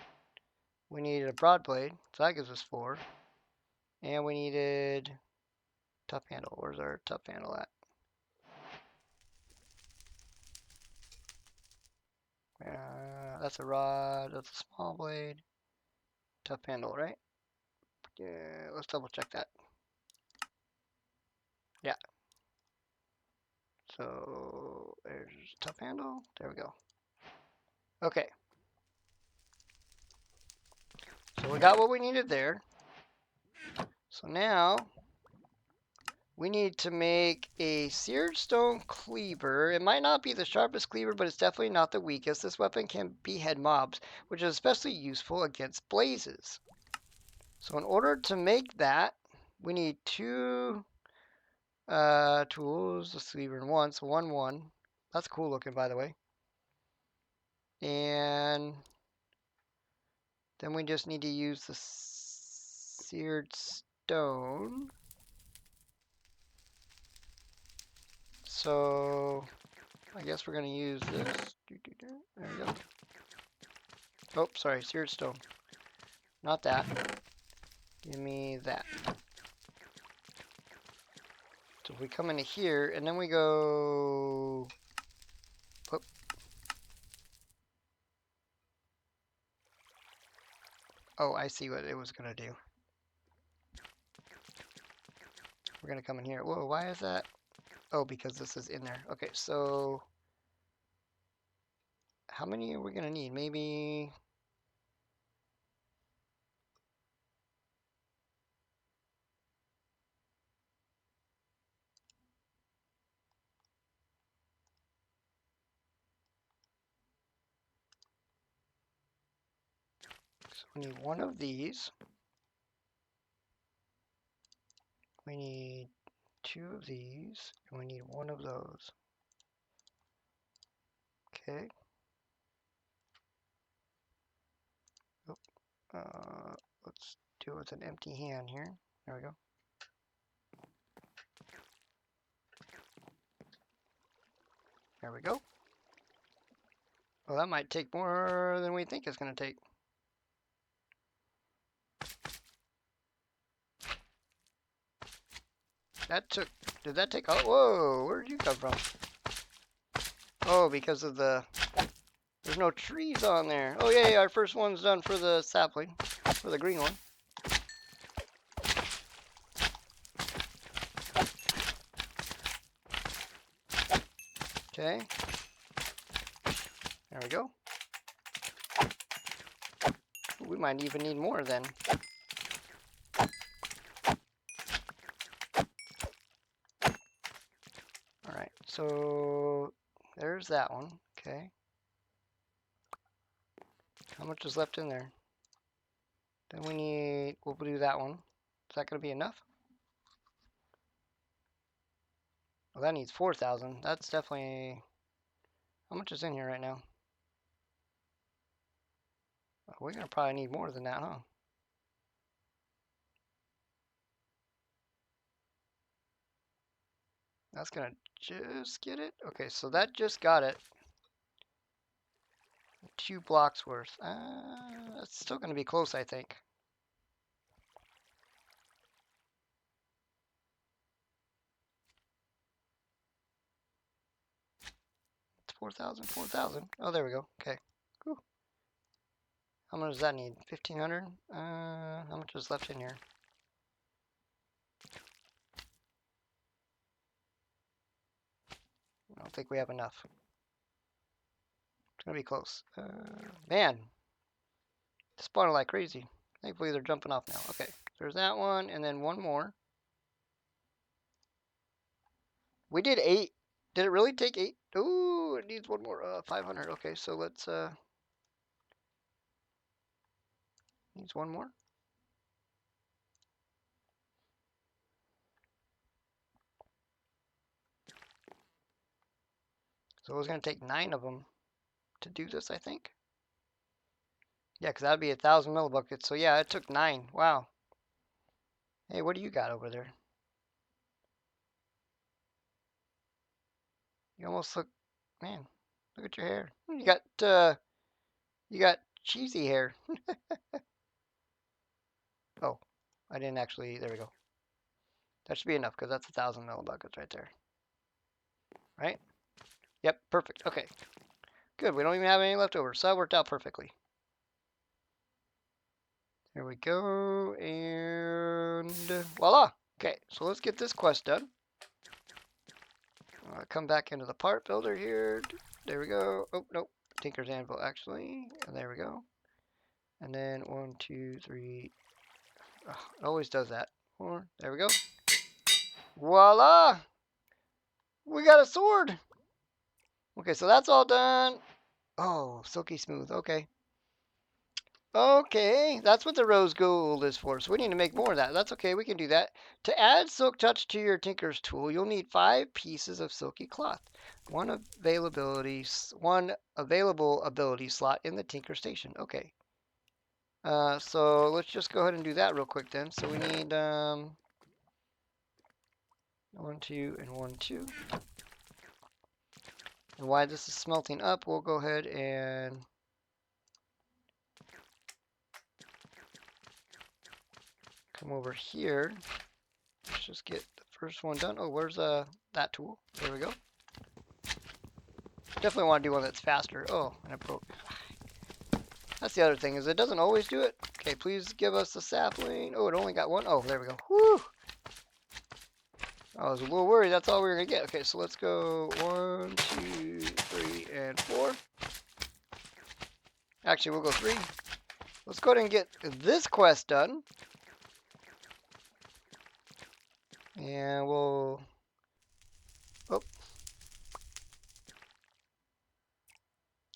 We needed a broad blade, so that gives us 4. And we needed tough handle. Where's our tough handle at? That's a rod. That's a small blade. Tough handle, right? Yeah, let's double check that. Yeah. So there's tough handle. There we go. Okay. So we got what we needed there. So now we need to make a seared stone cleaver. It might not be the sharpest cleaver, but it's definitely not the weakest. This weapon can behead mobs, which is especially useful against blazes. So in order to make that, we need 2 tools. The cleaver in 1, so 1, 1. That's cool looking, by the way. And then we just need to use the seared stone. So I guess we're going to use this. There we go. Oh, sorry, seared stone. Not that. Give me that. So if we come into here, and then we go... Whoop. Oh, I see what it was going to do. We're going to come in here. Whoa, why is that? Oh, because this is in there. Okay, so... How many are we going to need? Maybe... So we need 1 of these. We need 2 of these. And we need 1 of those. Okay. Oh, let's do it with an empty hand here. There we go. There we go. Well, that might take more than we think it's going to take. That took... Did that take... Oh, whoa! Where did you come from? Oh, because of the... There's no trees on there. Oh, yeah, our first one's done for the sapling. For the green one. Okay. There we go. We might even need more then. Alright, so there's that one. Okay. How much is left in there? Then we need... We'll do that one. Is that going to be enough? Well, that needs 4,000. That's definitely... How much is in here right now? We're going to probably need more than that, huh? That's going to just get it? Okay, so that just got it. 2 blocks worth. That's still going to be close, I think. It's 4,000, 4,000. Oh, there we go. Okay. Whew. How much does that need? 1,500? How much is left in here? I don't think we have enough. It's going to be close. Man. It's spawning like crazy. Thankfully, they're jumping off now. Okay. There's that one, and then 1 more. We did 8. Did it really take 8? Ooh, it needs 1 more. 500. Okay, so let's, needs 1 more. So it was going to take 9 of them to do this, I think. Yeah, because that would be 1,000 millibuckets. So yeah, it took 9. Wow. Hey, what do you got over there? You almost look, man. Look at your hair. You got cheesy hair. Oh, I didn't actually. There we go. That should be enough because that's 1,000 millibuckets right there. Right? Yep, perfect. Okay, good. We don't even have any left over, so that worked out perfectly. There we go, and voila. Okay, so let's get this quest done. Come back into the part builder here. There we go. Oh, nope. Tinker's Anvil, actually. And there we go. And then 1, 2, 3. Oh, it always does that. 4. There we go. Voila! We got a sword. Okay, so that's all done. Oh, silky smooth. Okay. Okay, that's what the rose gold is for. So we need to make more of that. That's okay, we can do that. To add silk touch to your tinker's tool, you'll need 5 pieces of silky cloth. One available ability slot in the tinker station. Okay. So let's just go ahead and do that real quick then. So we need 1, 2, and 1, 2. And while this is smelting up, we'll go ahead and come over here. Let's just get the first one done. Oh, where's that tool? There we go. Definitely want to do one that's faster. Oh, and I broke. That's the other thing, is it doesn't always do it. Okay, please give us the sapling. Oh, it only got one. Oh, there we go. Whew. I was a little worried that's all we were going to get. Okay, so let's go 1, 2, 3, and 4. Actually, we'll go 3. Let's go ahead and get this quest done. And we'll... Oh.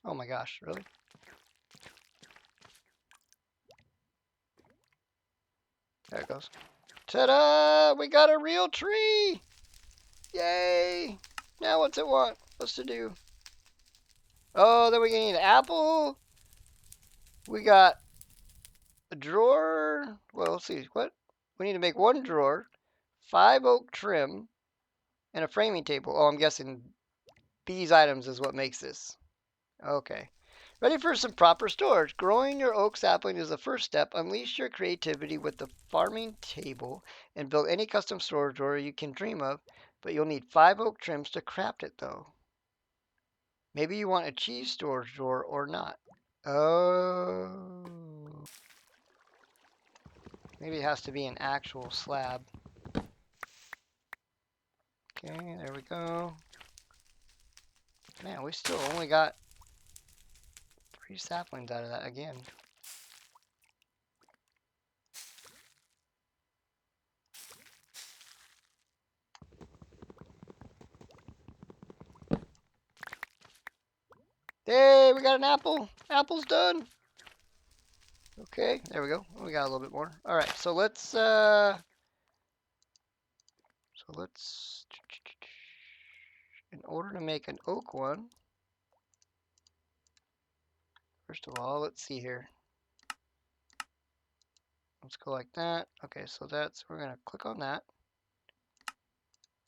Oh my gosh, really? There it goes. Ta-da! We got a real tree! Yay! Now what's it want? What's to do? Oh, then we need an apple. We got a drawer. Well, let's see. What? We need to make 1 drawer, 5 oak trim, and a framing table. Oh, I'm guessing these items is what makes this. Okay. Ready for some proper storage. Growing your oak sapling is the first step. Unleash your creativity with the farming table and build any custom storage drawer you can dream of, but you'll need 5 oak trims to craft it though. Maybe you want a cheese storage drawer or not. Oh. Maybe it has to be an actual slab. Okay, there we go. Man, we still only got 3 saplings out of that again. Hey, we got an apple. Apple's done. Okay, there we go. We got a little bit more. All right, so let's in order to make an oak one, first of all, let's see here. Let's go like that. Okay, so we're gonna click on that.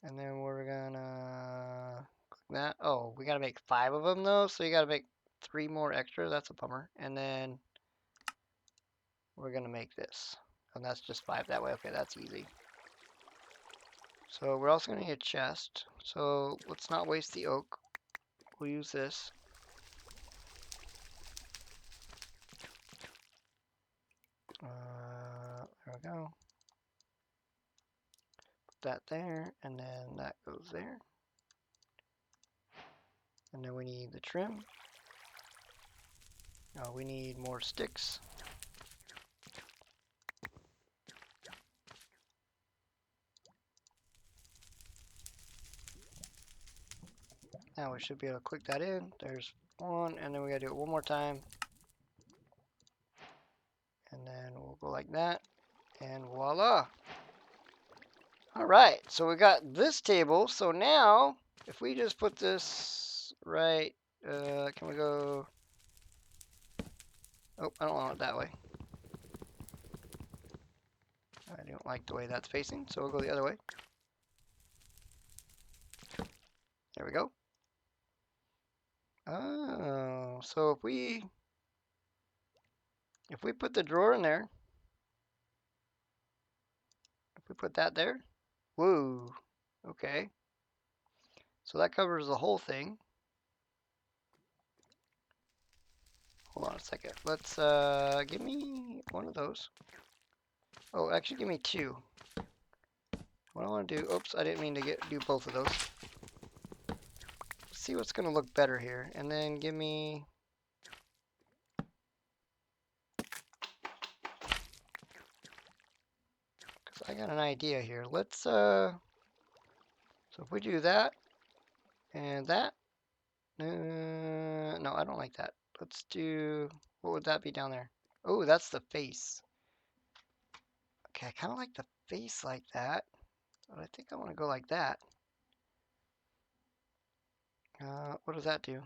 And then we're gonna click that. Oh, we gotta make 5 of them though, so you gotta make 3 more extra. That's a bummer. And then we're gonna make this. And that's just 5 that way. Okay, that's easy. So we're also gonna need a chest. So let's not waste the oak. We'll use this. There we go. Put that there, and then that goes there. And then we need the trim. Oh, we need more sticks. Now we should be able to click that in. There's 1, and then we gotta do it 1 more time. And then we'll go like that, and voila. All right, so we got this table. So now, if we just put this right, can we go? Oh, I don't want it that way. I don't like the way that's facing, so we'll go the other way. There we go. Oh, so if we put the drawer in there, if we put that there, whoa, okay. So that covers the whole thing. Hold on a second. Let's give me one of those. Oh, actually give me two. What I want to do, oops, I didn't mean to do both of those. Let's see what's going to look better here. And then give me, because I got an idea here. Let's, so if we do that and that, no, I don't like that. Let's do, what would that be down there? Oh, that's the face. Okay, I kind of like the face like that, but I think I want to go like that. What does that do?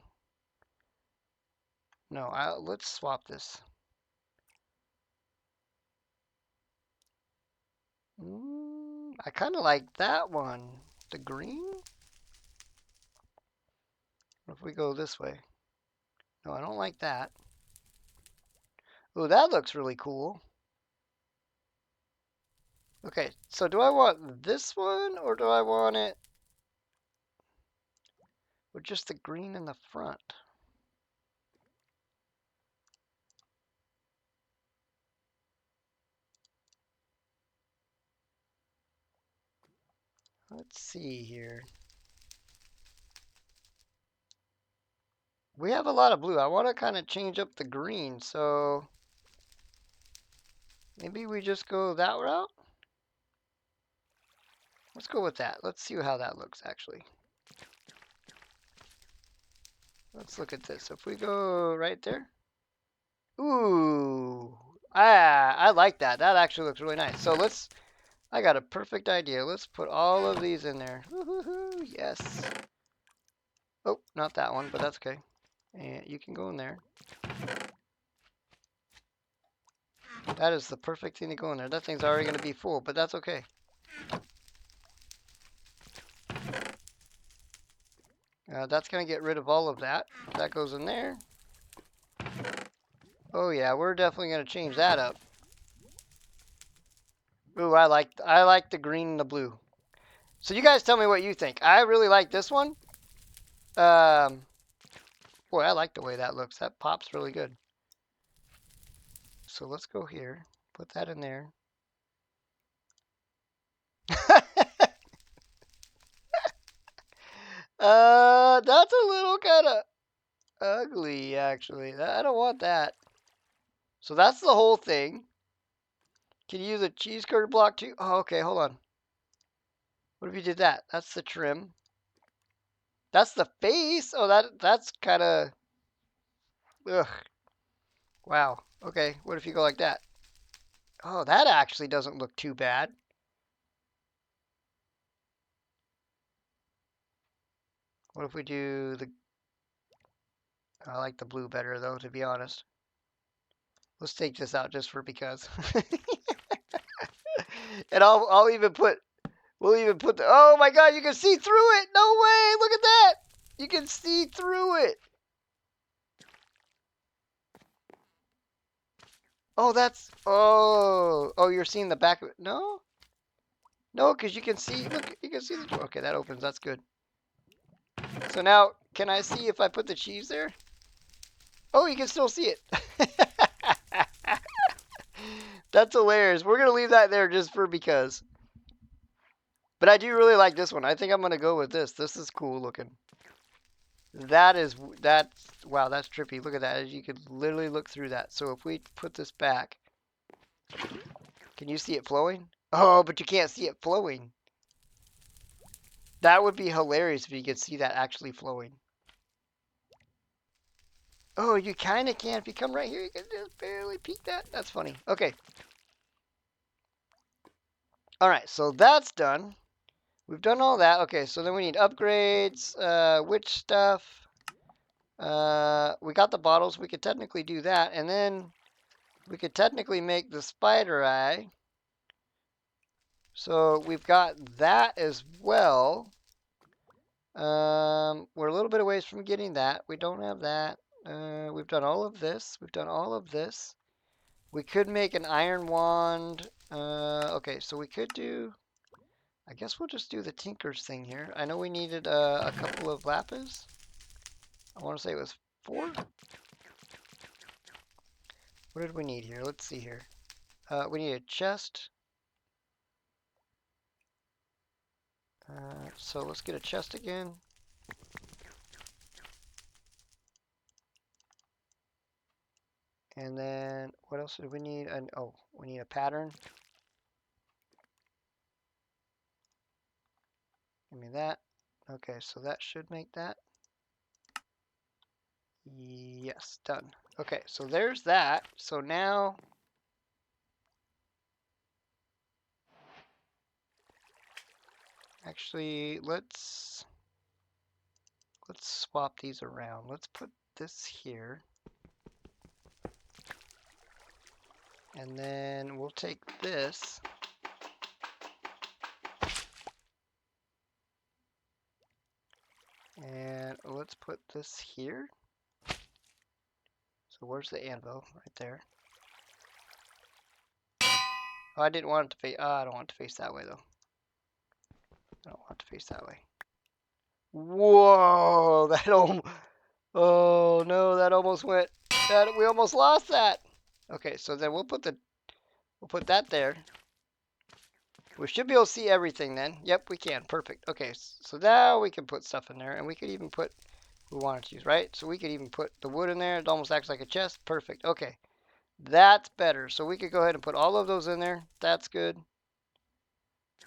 No, let's swap this. I kind of like that one. The green? What if we go this way? No, I don't like that. Oh, that looks really cool. Okay, so do I want this one or do I want it with just the green in the front? Let's see here. We have a lot of blue. I want to kind of change up the green, so maybe we just go that route. Let's go with that. Let's see how that looks, actually. Let's look at this. If we go right there. Ooh. I like that. That actually looks really nice. So I got a perfect idea. Let's put all of these in there. Woo-hoo-hoo, yes. Oh, not that one, but that's okay. And you can go in there. That is the perfect thing to go in there. That thing's already going to be full, but that's okay. That's going to get rid of all of that. That goes in there. Oh yeah, we're definitely going to change that up. Ooh, I like the green and the blue. So you guys tell me what you think. I really like this one. Boy, I like the way that looks. That pops really good. So let's go here. Put that in there. That's a little kind of ugly, actually. I don't want that. So that's the whole thing. Can you use a cheese curd block too? Oh, okay, hold on. What if you did that? That's the trim. That's the face. Oh, that's kind of, ugh. Wow. Okay, what if you go like that? Oh, that actually doesn't look too bad. What if we do the, I like the blue better though, to be honest. Let's take this out just for because. And I'll even put, we'll even put the, oh my God, you can see through it. No way, look at that. You can see through it. Oh, oh, you're seeing the back of it. No, no, because you can see, look, you can see the door. Okay, that opens, that's good. So now, can I see if I put the cheese there? Oh, you can still see it. That's hilarious. We're going to leave that there just for because. But I do really like this one. I think I'm going to go with this. This is cool looking. That's, wow, that's trippy. Look at that. You could literally look through that. So if we put this back, can you see it flowing? Oh, but you can't see it flowing. That would be hilarious if you could see that actually flowing. Oh, you kind of can. If you come right here, you can just barely peek that. That's funny. Okay. All right, so that's done. We've done all that. Okay, so then we need upgrades, witch stuff. We got the bottles. We could technically do that. And then we could technically make the spider eye. So we've got that as well. We're a little bit away from getting that. We don't have that. We've done all of this. We've done all of this. We could make an iron wand. Okay, so we could do... I guess we'll just do the tinker's thing here. I know we needed a couple of lapis. I want to say it was 4. What did we need here? Let's see here. We need a chest. So let's get a chest again. And then what else do we need? Oh, we need a pattern. Give me that. Okay, so that should make that. Yes, done. Okay, so there's that. So now actually let's swap these around. Let's put this here. And then we'll take this. And let's put this here. So where's the anvil? Right there. Oh, I didn't want it to face. Oh, I don't want it to face that way though. I don't want it to face that way. Whoa! That almost. Oh no! That almost went. We almost lost that. Okay, so then we'll put that there. We should be able to see everything then. Yep, we can. Perfect. Okay, so now we can put stuff in there, and we could even put. We wanted to use, right? So we could even put the wood in there. It almost acts like a chest. Perfect. Okay. That's better. So we could go ahead and put all of those in there. That's good.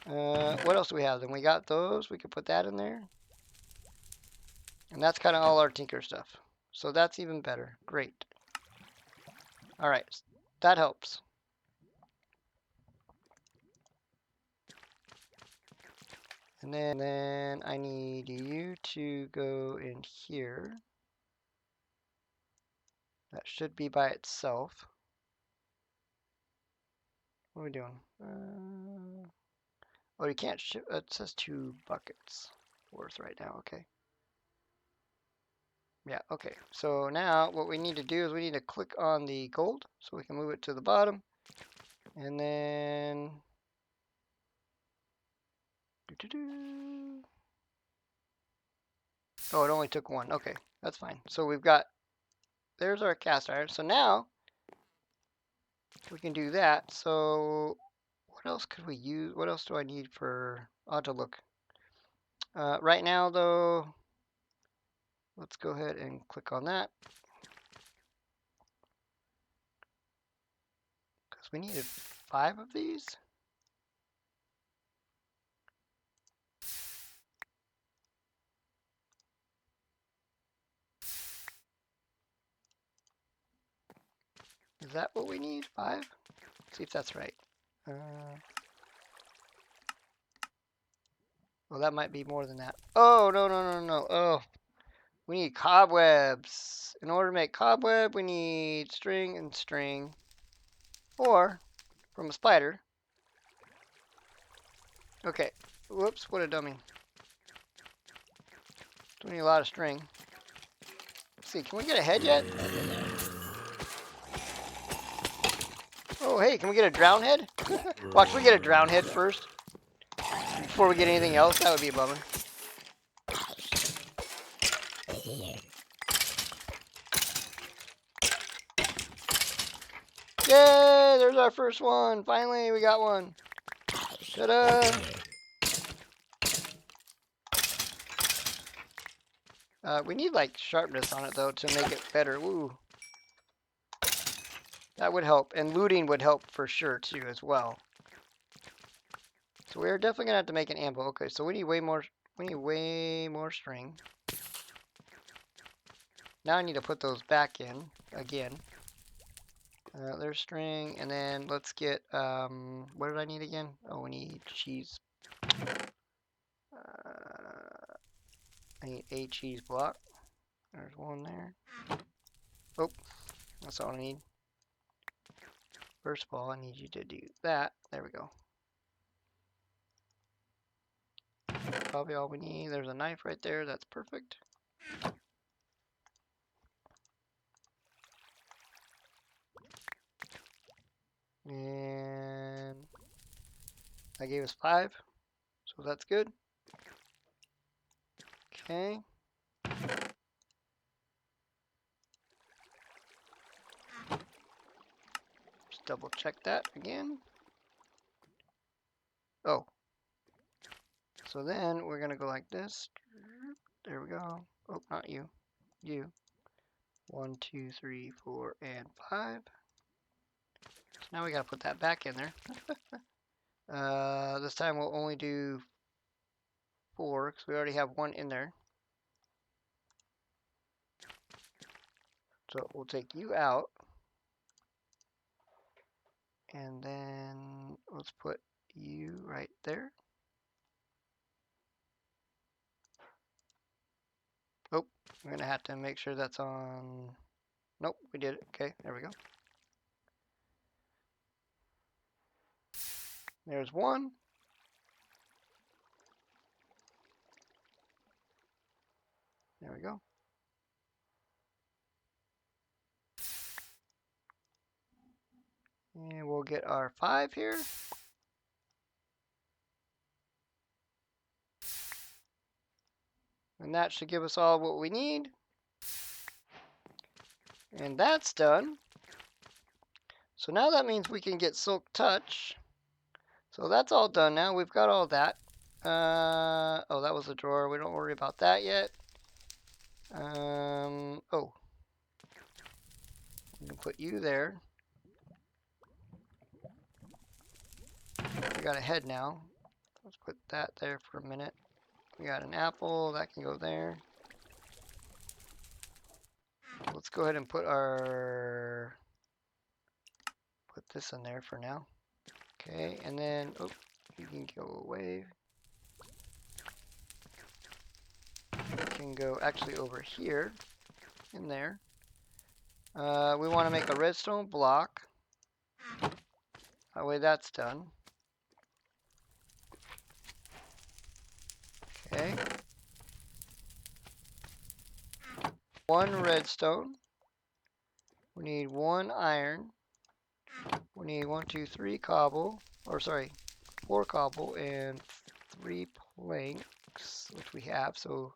What else do we have? Then we got those. We could put that in there. And that's kind of all our tinker stuff. So that's even better. Great. All right. That helps. And then I need you to go in here. That should be by itself. What are we doing? Oh, you can't it says 2 buckets worth right now. Okay. Yeah, okay. So now what we need to do is we need to click on the gold so we can move it to the bottom. And then... Oh, it only took 1. Okay, that's fine. So we've got... There's our cast iron. So now we can do that. So what else could we use? What else do I need for... I'll have to look. Right now, though, let's go ahead and click on that. Because we needed 5 of these. Is that what we need? 5? Let's see if that's right. Well, that might be more than that. Oh, no, no, no, no. Oh, we need cobwebs. In order to make cobweb, we need string and string. Or, from a spider. Okay. Whoops, what a dummy. We need a lot of string. Let's see, can we get a head yet? Oh, hey, can we get a drown head? Watch, we get a drown head first. Before we get anything else, that would be a bummer. Yay, there's our first one. Finally, we got one. Ta-da! We need like sharpness on it though to make it better. Woo. That would help, and looting would help for sure too as well. So we're definitely gonna have to make an anvil. Okay, so we need way more. We need way more string. Now I need to put those back in again. There's string, and then let's get what did I need again? Oh, we need cheese. I need a cheese block. There's one there. Oh, that's all I need. First of all, I need you to do that. There we go. probably all we need. There's a knife right there. That's perfect. And that gave us 5. So that's good. Okay. Just double check that again. Oh. So then we're going to go like this. There we go. Oh, not you. You. 1, 2, 3, 4, and 5. So now we got to put that back in there. This time we'll only do 4 because we already have 1 in there. So we'll take you out. And then let's put you right there. Oh, we're going to have to make sure that's on. Nope, we did it. Okay, there we go. There's 1. There we go. And we'll get our 5 here. And that should give us all what we need. And that's done. So now that means we can get Silk Touch. So that's all done now. We've got all that. Oh, that was a drawer. We don't worry about that yet. Oh. We can put you there. We got a head now. Let's put that there for a minute. We got an apple. That can go there. Let's go ahead and put this in there for now. Okay, and then, oh, you can go away. You can go actually over here, in there. We want to make a redstone block. That way that's done. Okay. 1 redstone. We need 1 iron. We need 1, 2, 3 cobble. Or sorry, 4 cobble and 3 planks, which we have. So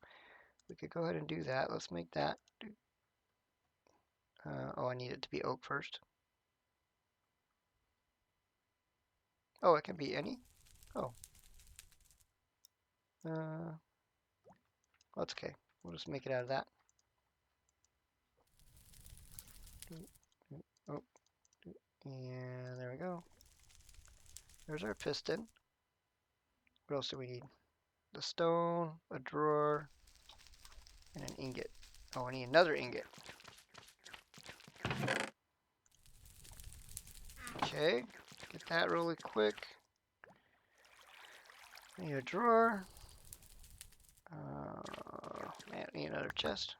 we could go ahead and do that. Let's make that. Oh, I need it to be oak first. Oh, it can be any. Oh. That's okay. We'll just make it out of that. Oh. And there we go. There's our piston. What else do we need? The stone, a drawer, and an ingot. Oh, I need another ingot. Okay, get that really quick. I need a drawer. Man, I need another chest.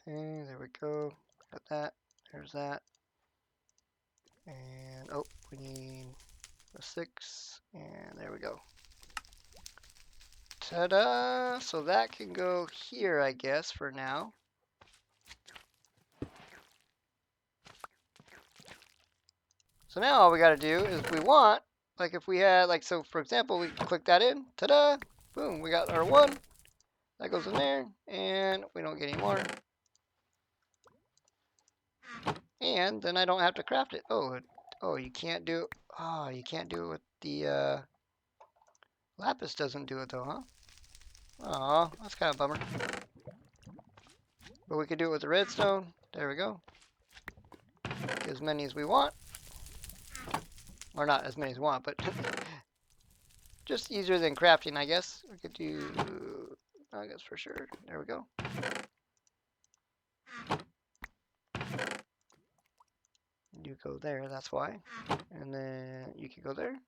Okay, there we go. Got that. There's that. And, oh, we need a 6. And there we go. Ta-da! So that can go here, I guess, for now. So now all we got to do is we want, like if we had, like, so for example, we click that in. Ta-da! Boom, we got our 1. That goes in there. And we don't get any more. And then I don't have to craft it. Oh, you can't do it. Oh, you can't do it with the lapis doesn't do it though, huh? Oh, that's kind of a bummer. But we could do it with the redstone. There we go. Get as many as we want. Or not as many as we want, but just easier than crafting, I guess. We could do, I guess for sure. There we go. You go there, that's why. And then you can go there.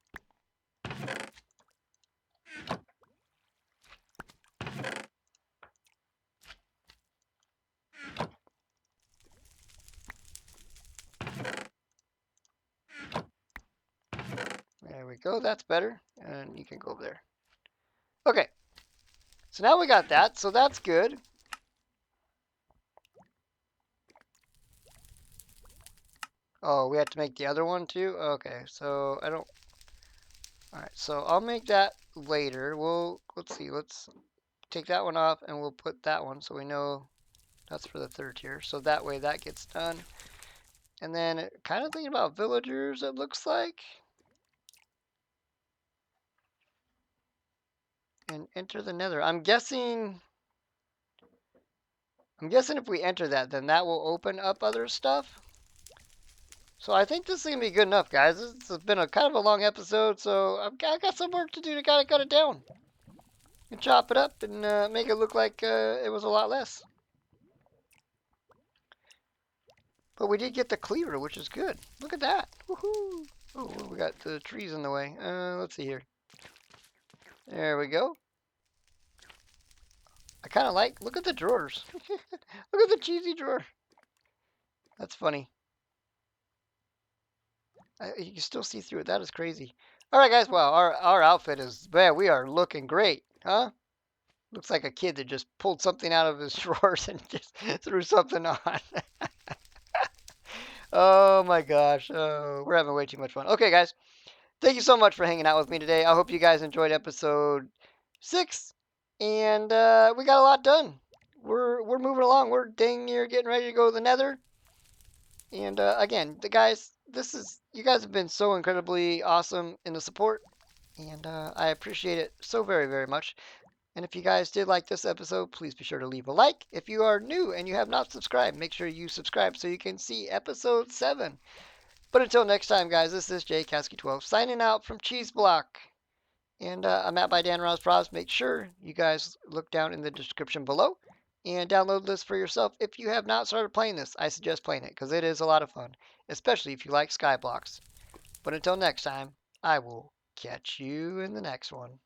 There we go. That's better. And you can go over there. Okay. So now we got that. So that's good. Oh, we have to make the other one too? Okay. So I don't. All right. So I'll make that later. Let's see. Let's take that one off and we'll put that one so we know that's for the third tier. So that way that gets done. And then kind of thinking about villagers, it looks like. And enter the nether. I'm guessing if we enter that, then that will open up other stuff. So I think this is gonna be good enough, guys. This has been a kind of a long episode, so I got some work to do to kind of cut it down and chop it up and make it look like it was a lot less. But we did get the cleaver, which is good. Look at that. Woohoo! Oh, we got the trees in the way. Let's see here. There we go. I kind of like. Look at the drawers. Look at the cheesy drawer. That's funny. You can still see through it. That is crazy. All right, guys. Well, our outfit is, man, we are looking great, huh? Looks like a kid that just pulled something out of his drawers and just threw something on. Oh my gosh. Oh, we're having way too much fun. Okay, guys. Thank you so much for hanging out with me today. I hope you guys enjoyed episode 6. And we got a lot done. We're moving along. We're dang near getting ready to go to the Nether. And again, you guys have been so incredibly awesome in the support, and I appreciate it so very, very much. And if you guys did like this episode, please be sure to leave a like. If you are new and you have not subscribed, make sure you subscribe so you can see episode 7. But until next time, guys, this is JCasky12 signing out from Cheese Block. And I'm at by Dan Ross Probs. Make sure you guys look down in the description below and download this for yourself. If you have not started playing this, I suggest playing it because it is a lot of fun, especially if you like Skyblocks. But until next time, I will catch you in the next one.